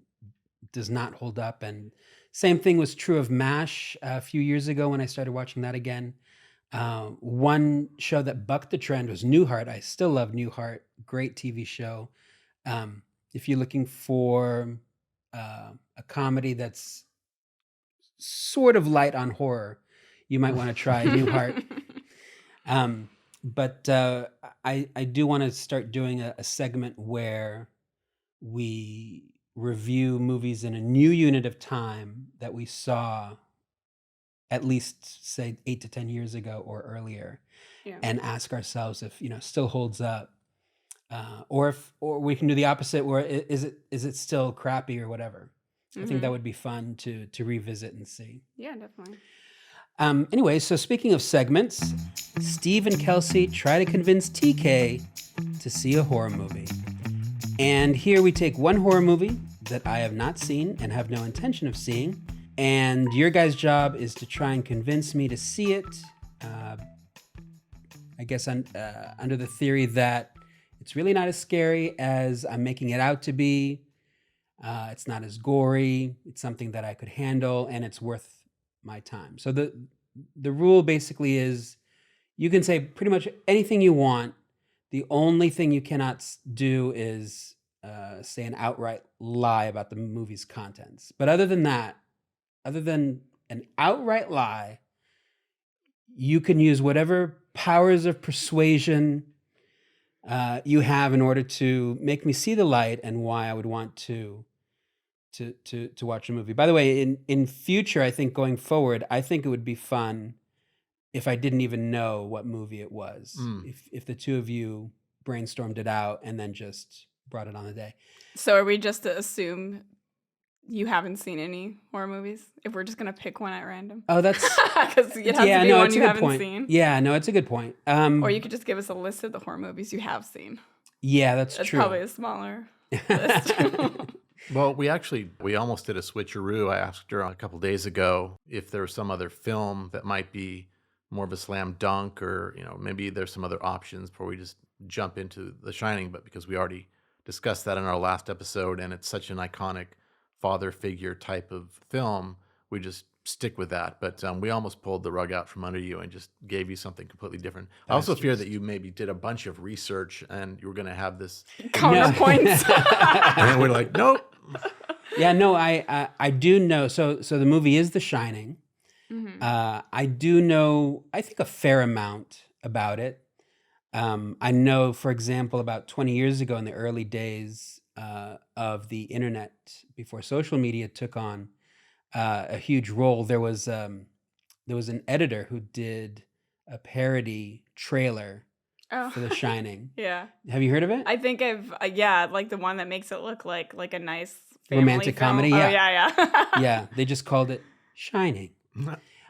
does not hold up. And same thing was true of MASH a few years ago when I started watching that again. One show that bucked the trend was Newhart. I still love Newhart. Great TV show. If you're looking for a comedy that's sort of light on horror, you might want to try Newhart. But I do want to start doing a segment where we review movies in a new unit of time that we saw at least, say, 8 to 10 years ago or earlier, Yeah. and ask ourselves if still holds up, or we can do the opposite, where is it still crappy or whatever. I think that would be fun to revisit and see. Yeah, definitely. Anyway, so speaking of segments, Steve and Kelsey try to convince TK to see a horror movie. And here we take one horror movie that I have not seen and have no intention of seeing, and your guys' job is to try and convince me to see it, I guess under the theory that it's really not as scary as I'm making it out to be. It's not as gory. It's something that I could handle, and it's worth my time. So the rule basically is you can say pretty much anything you want. The only thing you cannot do is say an outright lie about the movie's contents. But other than that, other than an outright lie, you can use whatever powers of persuasion you have in order to make me see the light and why I would want to watch a movie. By the way, in future, I think going forward, I think it would be fun if I didn't even know what movie it was. If the two of you brainstormed it out and then just brought it on the day. So are we just to assume you haven't seen any horror movies? If we're just gonna pick one at random? Oh, that's because it has to be one you haven't point. seen. Yeah, no, it's a good point. Or you could just give us a list of the horror movies you have seen. Yeah, that's true. It's probably a smaller list. Well, we almost did a switcheroo. I asked her a couple days ago if there was some other film that might be more of a slam dunk, or maybe there's some other options before we just jump into The Shining. But because we already discussed that in our last episode, and it's such an iconic father figure type of film, we just stick with that. But we almost pulled the rug out from under you and just gave you something completely different. I also fear that you maybe did a bunch of research and you were going to have this counterpoints. And then we're like, nope. Yeah, no, I do know. So the movie is The Shining. Mm-hmm. I do know, I think, a fair amount about it. I know, for example, about 20 years ago in the early days of the internet, before social media took on a huge role, there was an editor who did a parody trailer for The Shining. Yeah. Have you heard of it? I think like the one that makes it look like a nice family romantic film. comedy. Oh, Yeah, yeah. yeah. They just called it Shining.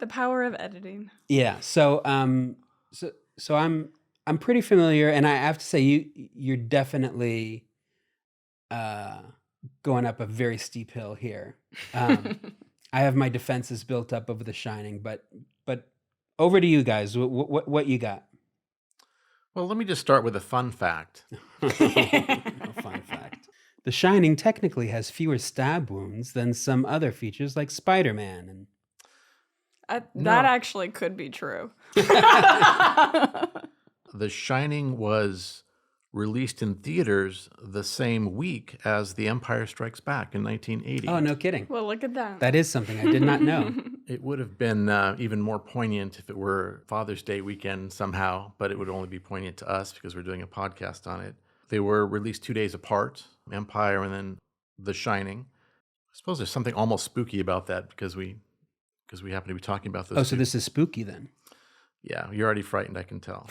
The power of editing. Yeah. So so I'm pretty familiar, and I have to say you're definitely going up a very steep hill here. I have my defenses built up over The Shining, but over to you guys. What you got? Well, let me just start with a fun fact. No fun fact. The Shining technically has fewer stab wounds than some other features like Spider-Man. And that actually could be true. The Shining was released in theaters the same week as The Empire Strikes Back in 1980. Oh, no kidding. Well, look at that. That is something I did not know. It would have been even more poignant if it were Father's Day weekend somehow, but it would only be poignant to us because we're doing a podcast on it. They were released 2 days apart, Empire and then The Shining. I suppose there's something almost spooky about that because we happen to be talking about those. Oh, so this is spooky then? Yeah, you're already frightened, I can tell.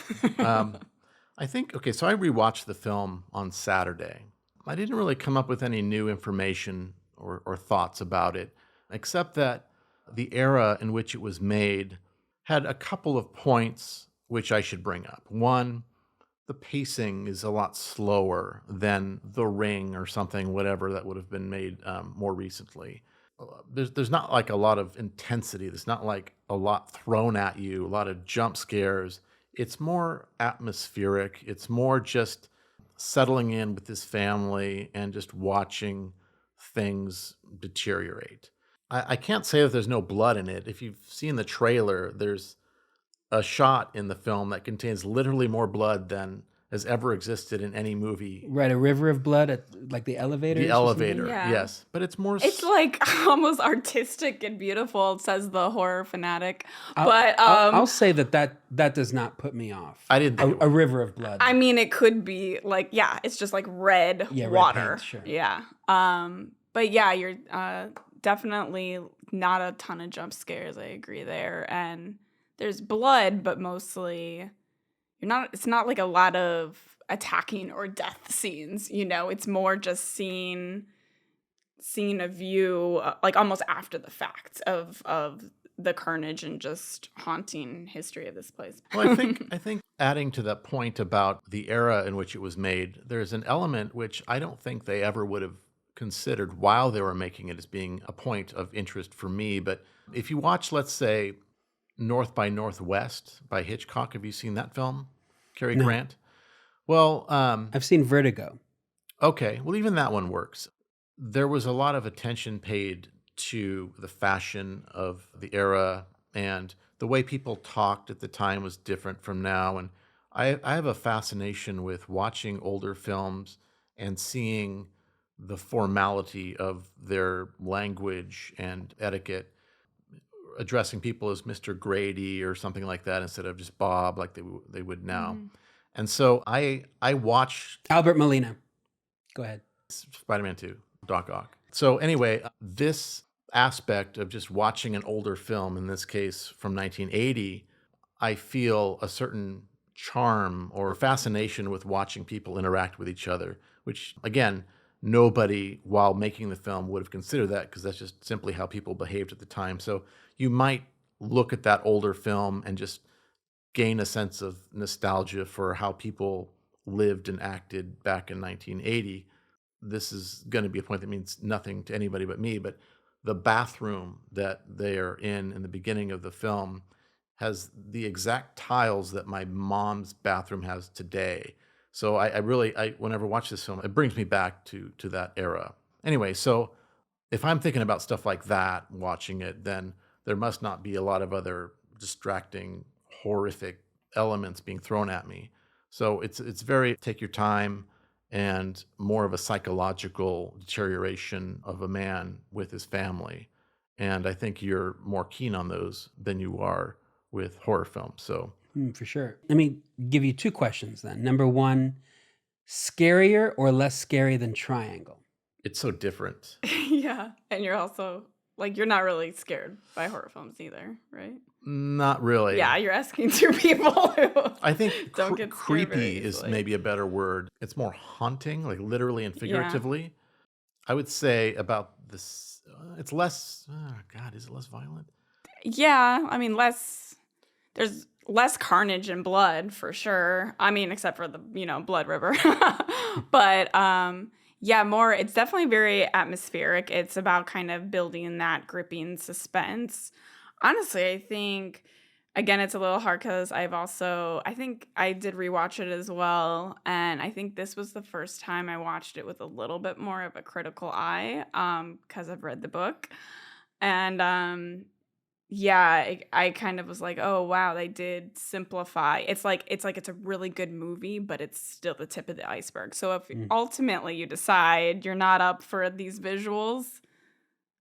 I think, okay, so I rewatched the film on Saturday. I didn't really come up with any new information or thoughts about it, except that the era in which it was made had a couple of points which I should bring up. One, the pacing is a lot slower than The Ring or something, whatever that would have been made more recently. There's not like a lot of intensity. There's not like a lot thrown at you, a lot of jump scares. It's more atmospheric. It's more just settling in with this family and just watching things deteriorate. I can't say that there's no blood in it. If you've seen the trailer, there's a shot in the film that contains literally more blood than has ever existed in any movie. Right, a river of blood at like the elevator. The elevator, Yeah. yes. But it's more... It's like almost artistic and beautiful, says the horror fanatic. I'll say that does not put me off. I didn't think a river of blood. I mean, it could be like, yeah, it's just like red red water. paint, sure. Yeah. But yeah, you're definitely not a ton of jump scares. I agree there. And there's blood, but mostly it's not like a lot of attacking or death scenes, it's more just seeing a view like almost after the fact of the carnage and just haunting history of this place. Well, I think adding to that point about the era in which it was made, there's an element which I don't think they ever would have considered while they were making it as being a point of interest for me. But if you watch, let's say, North by Northwest by Hitchcock, have you seen that film? Cary Grant? Well, I've seen Vertigo. Okay, well, even that one works. There was a lot of attention paid to the fashion of the era, and the way people talked at the time was different from now. And I have a fascination with watching older films and seeing the formality of their language and etiquette, addressing people as Mr. Grady or something like that instead of just Bob like they would now. Mm-hmm. And so I watched... Albert Molina. Go ahead. Spider-Man 2, Doc Ock. So anyway, this aspect of just watching an older film, in this case from 1980, I feel a certain charm or fascination with watching people interact with each other, which, again, nobody while making the film would have considered that because that's just simply how people behaved at the time. So you might look at that older film and just gain a sense of nostalgia for how people lived and acted back in 1980. This is going to be a point that means nothing to anybody but me, but the bathroom that they are in the beginning of the film has the exact tiles that my mom's bathroom has today. So I whenever I watch this film, it brings me back to that era. Anyway, so if I'm thinking about stuff like that, watching it, then there must not be a lot of other distracting, horrific elements being thrown at me. So it's very take your time and more of a psychological deterioration of a man with his family. And I think you're more keen on those than you are with horror films. So for sure. Let me give you two questions then. Number one, scarier or less scary than Triangle? It's so different. Yeah. And you're also you're not really scared by horror films either, right? Not really. Yeah, you're asking two people who I think don't get creepy is maybe a better word. It's more haunting, like literally and figuratively. Yeah. I would say about this, it's less, God, is it less violent? Yeah, I mean, there's less carnage and blood for sure. I mean, except for the, blood river. But, yeah, it's definitely very atmospheric. It's about kind of building that gripping suspense. Honestly, I think, again, it's a little hard because I think I did rewatch it as well. And I think this was the first time I watched it with a little bit more of a critical eye because I've read the book. And yeah, I kind of was like, oh, wow, they did simplify. It's like it's a really good movie, but it's still the tip of the iceberg. So if ultimately you decide you're not up for these visuals,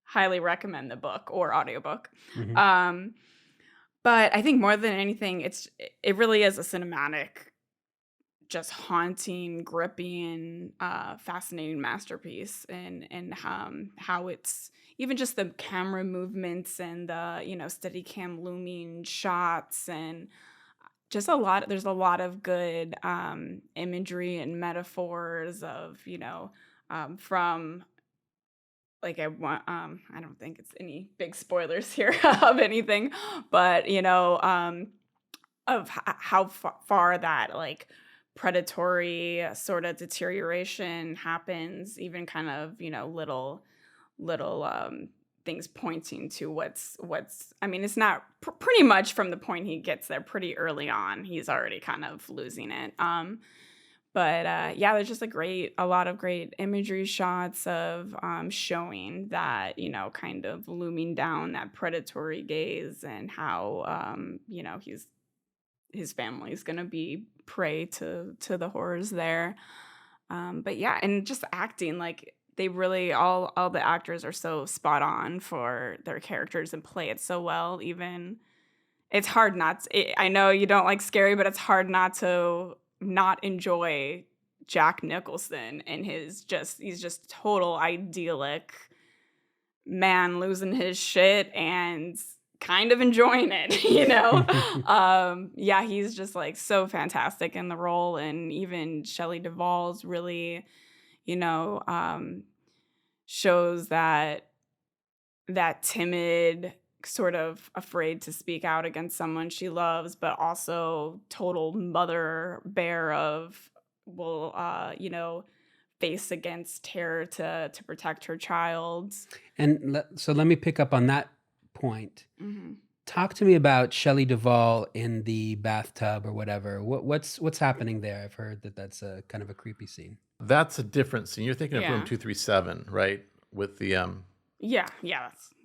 highly recommend the book or audiobook. Mm-hmm. But I think more than anything, it really is a cinematic, just haunting, gripping, fascinating masterpiece, and how it's even just the camera movements and the Steadicam looming shots, and just a lot. There's a lot of good imagery and metaphors of, from like I don't think it's any big spoilers here of anything, but of how far that like predatory sort of deterioration happens, even kind of little things pointing to what's I mean, it's not pretty much from the point he gets there pretty early on, he's already kind of losing it. But yeah, there's just a lot of great imagery shots of showing that, kind of looming down that predatory gaze, and how his family's gonna be prey to the horrors there. But yeah, and just acting, like they really all the actors are so spot on for their characters and play it so well. Even it's hard not to, I know you don't like scary, but it's hard not to not enjoy Jack Nicholson and he's just total idyllic man losing his shit and kind of enjoying it, yeah, he's just like so fantastic in the role. And even Shelley Duvall's really, shows that timid, sort of afraid to speak out against someone she loves, but also total mother bear of will face against terror to protect her child. And so let me pick up on that point. Mm-hmm. Talk to me about Shelley Duvall in the bathtub or whatever. What's happening there? I've heard that's a kind of a creepy scene. That's a different scene. You're thinking of Yeah. Room 237, right? With the Yeah,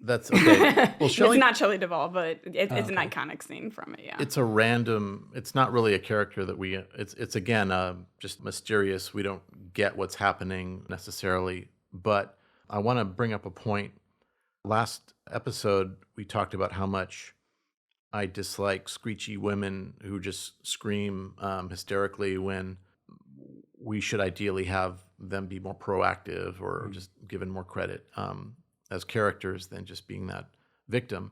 That's okay. Well, Shelley, it's not Shelley Duvall, but it's an okay. iconic scene from it. Yeah, it's a random. It's not really a character that we. It's again just mysterious. We don't get what's happening necessarily. But I want to bring up a point. Last episode, we talked about how much I dislike screechy women who just scream hysterically when we should ideally have them be more proactive or just given more credit as characters than just being that victim.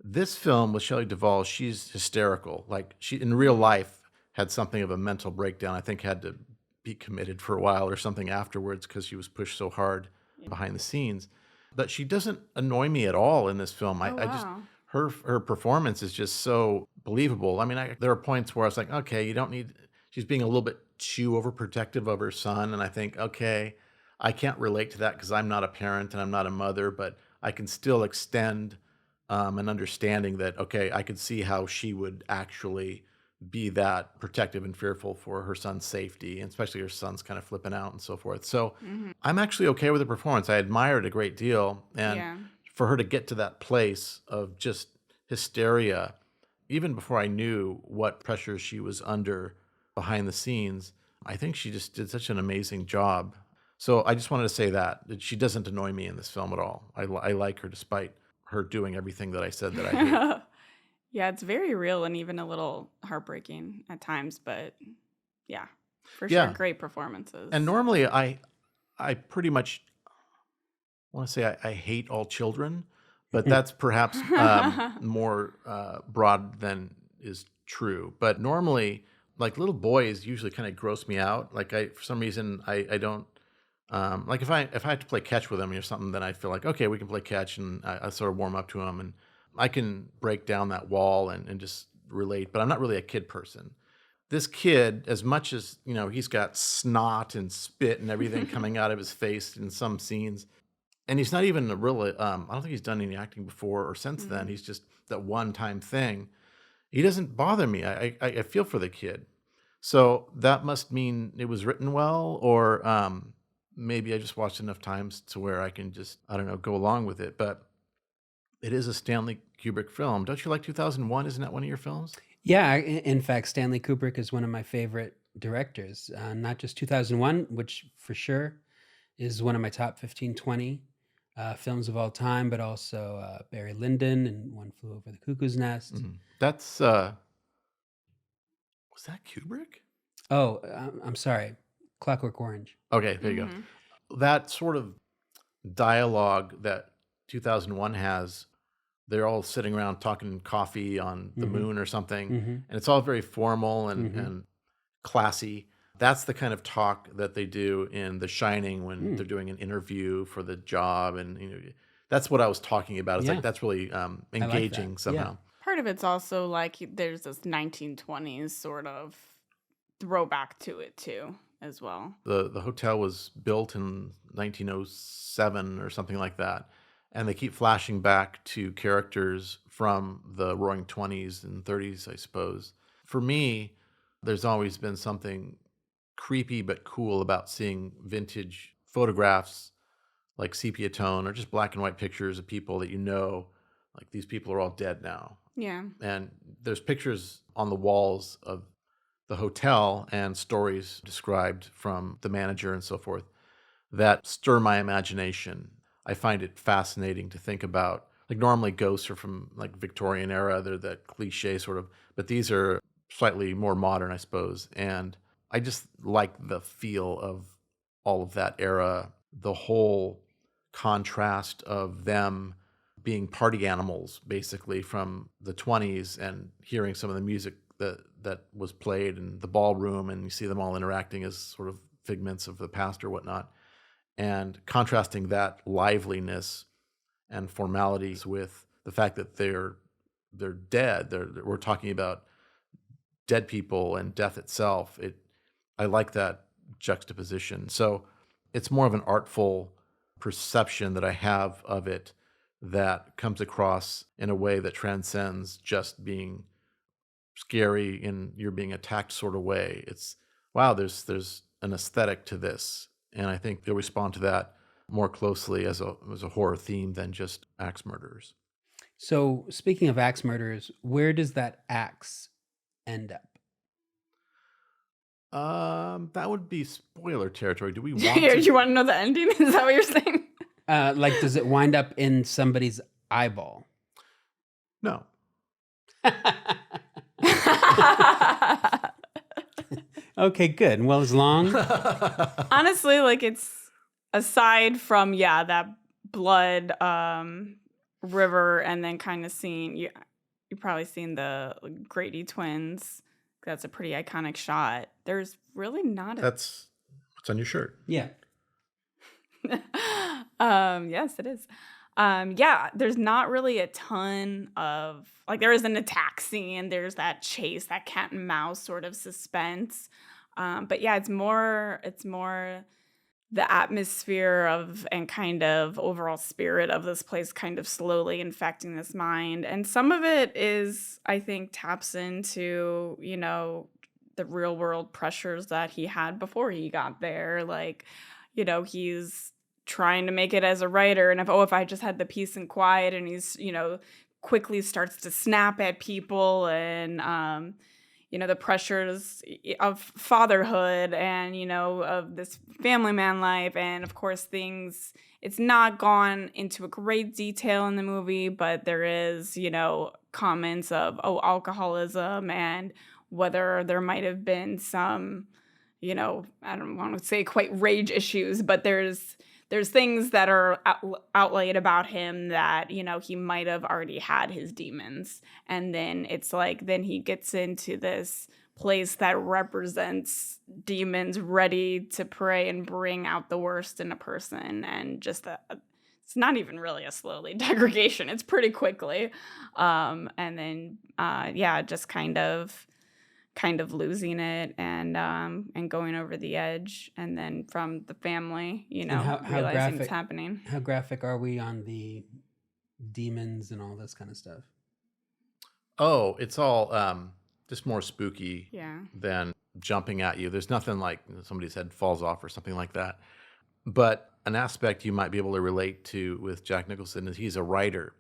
This film with Shelley Duvall, she's hysterical. Like she in real life had something of a mental breakdown. I think had to be committed for a while or something afterwards because she was pushed so hard behind the scenes. But she doesn't annoy me at all in this film. I just wow. her performance is just so believable. I mean, there are points where I was like, okay, you don't need. She's being a little bit too overprotective of her son, and I think, okay, I can't relate to that because I'm not a parent and I'm not a mother, but I can still extend an understanding that, okay, I could see how she would actually be that protective and fearful for her son's safety, and especially her son's kind of flipping out and so forth. So Mm-hmm. I'm actually okay with the performance. I admire it a great deal. And Yeah. for her to get to that place of just hysteria, even before I knew what pressure she was under behind the scenes, I think she just did such an amazing job. So I just wanted to say that she doesn't annoy me in this film at all. I like her despite her doing everything that I said that I hate. Yeah, it's very real and even a little heartbreaking at times, but yeah, for sure, Yeah. great performances. And normally I pretty much want to say I hate all children, but that's perhaps more broad than is true. But normally, like little boys usually kind of gross me out. Like for some reason I don't like if I had to play catch with them or something, then I feel like okay, we can play catch, and I sort of warm up to them, and I can break down that wall and just relate. But I'm not really a kid person. This kid, as much as he's got snot and spit and everything coming out of his face in some scenes, and he's not even a really. I don't think he's done any acting before or since then. He's just that one-time thing. He doesn't bother me. I feel for the kid. So that must mean it was written well, or maybe I just watched enough times to where I can just, I don't know, go along with it. But it is a Stanley Kubrick film. Don't you like 2001? Isn't that one of your films? Yeah, in fact, Stanley Kubrick is one of my favorite directors. Not just 2001, which for sure is one of my top 15, 20 films of all time, but also Barry Lyndon and One Flew Over the Cuckoo's Nest. That's was that Kubrick? Oh, I'm sorry, Clockwork Orange. Okay, there you go. That sort of dialogue that 2001 has they're all sitting around talking coffee on the Mm-hmm. moon or something. Mm-hmm. And it's all very formal Mm-hmm. and classy. That's the kind of talk that they do in The Shining when they're doing an interview for the job. And, that's what I was talking about. It's Yeah. like, that's really I like that. engaging somehow. Yeah. Part of it's also like there's this 1920s sort of throwback to it too, as well. The hotel was built in 1907 or something like that. And they keep flashing back to characters from the Roaring 20s and 30s, I suppose. For me, there's always been something creepy but cool about seeing vintage photographs like sepia tone or just black and white pictures of people that like these people are all dead now. Yeah. And there's pictures on the walls of the hotel and stories described from the manager and so forth that stir my imagination. I find it fascinating to think about. Like normally ghosts are from like Victorian era, they're that cliche sort of, but these are slightly more modern, I suppose. And I just like the feel of all of that era, the whole contrast of them being party animals basically from the 20s and hearing some of the music that was played in the ballroom, and you see them all interacting as sort of figments of the past or whatnot, and contrasting that liveliness and formalities with the fact that they're dead. We're talking about dead people and death itself. I like that juxtaposition. So it's more of an artful perception that I have of it that comes across in a way that transcends just being scary in you're being attacked sort of way. It's wow, there's an aesthetic to this, and I think they'll respond to that more closely as a horror theme than just axe murders. So, speaking of axe murders, where does that axe end up? That would be spoiler territory. Do we want Yeah, to? you want to know the ending? Is that what you're saying? Like, does it wind up in somebody's eyeball? No. Okay, good. Well, as long. Honestly, like it's aside from that blood river, and then kind of seeing you probably seen the Grady twins. That's a pretty iconic shot. There's really not That's what's on your shirt. Yeah. Yes, it is. Yeah, there's not really a ton of like there is an attack scene, there's that chase, that cat and mouse sort of suspense. But yeah, it's more the atmosphere of and kind of overall spirit of this place kind of slowly infecting this mind. And some of it is, I think, taps into, the real world pressures that he had before he got there. Like, he's trying to make it as a writer, and if I just had the peace and quiet, and he's quickly starts to snap at people, and the pressures of fatherhood, and of this family man life, and of course it's not gone into a great detail in the movie, but there is comments of alcoholism, and whether there might have been some I don't want to say quite rage issues, but there's things that are outlaid about him that, he might have already had his demons. And then it's like, then he gets into this place that represents demons ready to prey and bring out the worst in a person. And just it's not even really a slowly degradation. It's pretty quickly. And then, just kind of losing it and going over the edge, and then from the family, how realizing graphic, it's happening. How graphic are we on the demons and all this kind of stuff? Oh, it's all just more spooky Yeah. than jumping at you. There's nothing like somebody's head falls off or something like that. But an aspect you might be able to relate to with Jack Nicholson is he's a writer,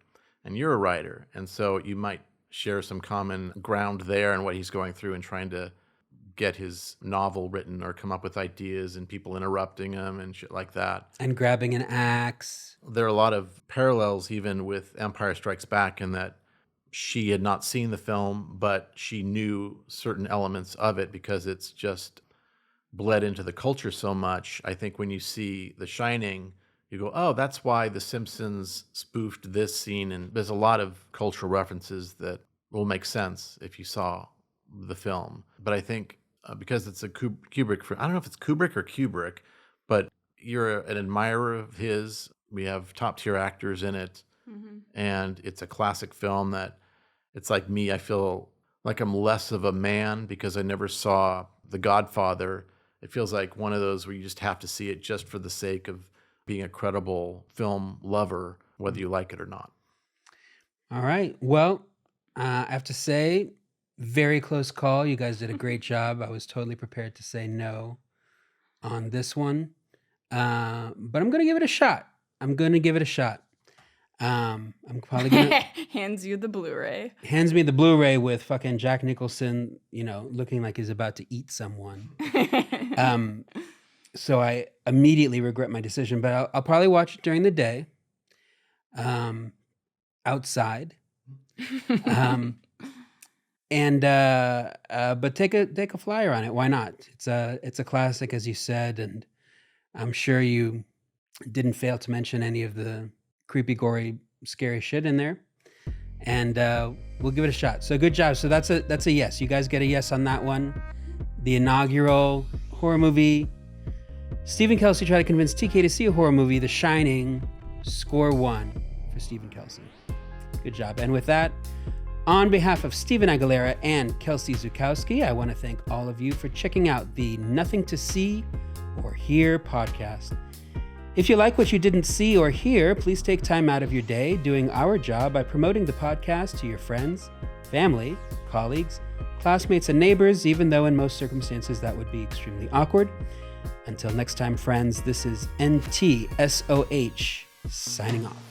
and you're a writer, and so you might share some common ground there and what he's going through and trying to get his novel written or come up with ideas and people interrupting him and shit like that. And grabbing an axe. There are a lot of parallels even with Empire Strikes Back in that she had not seen the film, but she knew certain elements of it because it's just bled into the culture so much. I think when you see The Shining, you go, oh, that's why The Simpsons spoofed this scene. And there's a lot of cultural references that will make sense if you saw the film. But I think because it's a Kubrick film, I don't know if it's Kubrick or Kubrick, but you're an admirer of his. We have top tier actors in it. Mm-hmm. And it's a classic film that it's like me. I feel like I'm less of a man because I never saw The Godfather. It feels like one of those where you just have to see it just for the sake of being a credible film lover, whether you like it or not. All right. Well, I have to say, very close call. You guys did a great job. I was totally prepared to say no on this one. But I'm going to give it a shot. I'm probably going to... Hands you the Blu-ray. Hands me the Blu-ray with fucking Jack Nicholson, looking like he's about to eat someone. So I immediately regret my decision, but I'll probably watch it during the day, outside, but take a flyer on it. Why not? It's a classic, as you said, and I'm sure you didn't fail to mention any of the creepy, gory, scary shit in there, and we'll give it a shot. So good job. So that's a yes. You guys get a yes on that one. The inaugural horror movie. Stephen Kelsey tried to convince TK to see a horror movie, The Shining, score 1 for Stephen Kelsey. Good job. And with that, on behalf of Steven Aguilera and Kelsey Zukowski, I want to thank all of you for checking out the Nothing to See or Hear podcast. If you like what you didn't see or hear, please take time out of your day doing our job by promoting the podcast to your friends, family, colleagues, classmates, and neighbors, even though in most circumstances that would be extremely awkward. Until next time, friends, this is NTSOH signing off.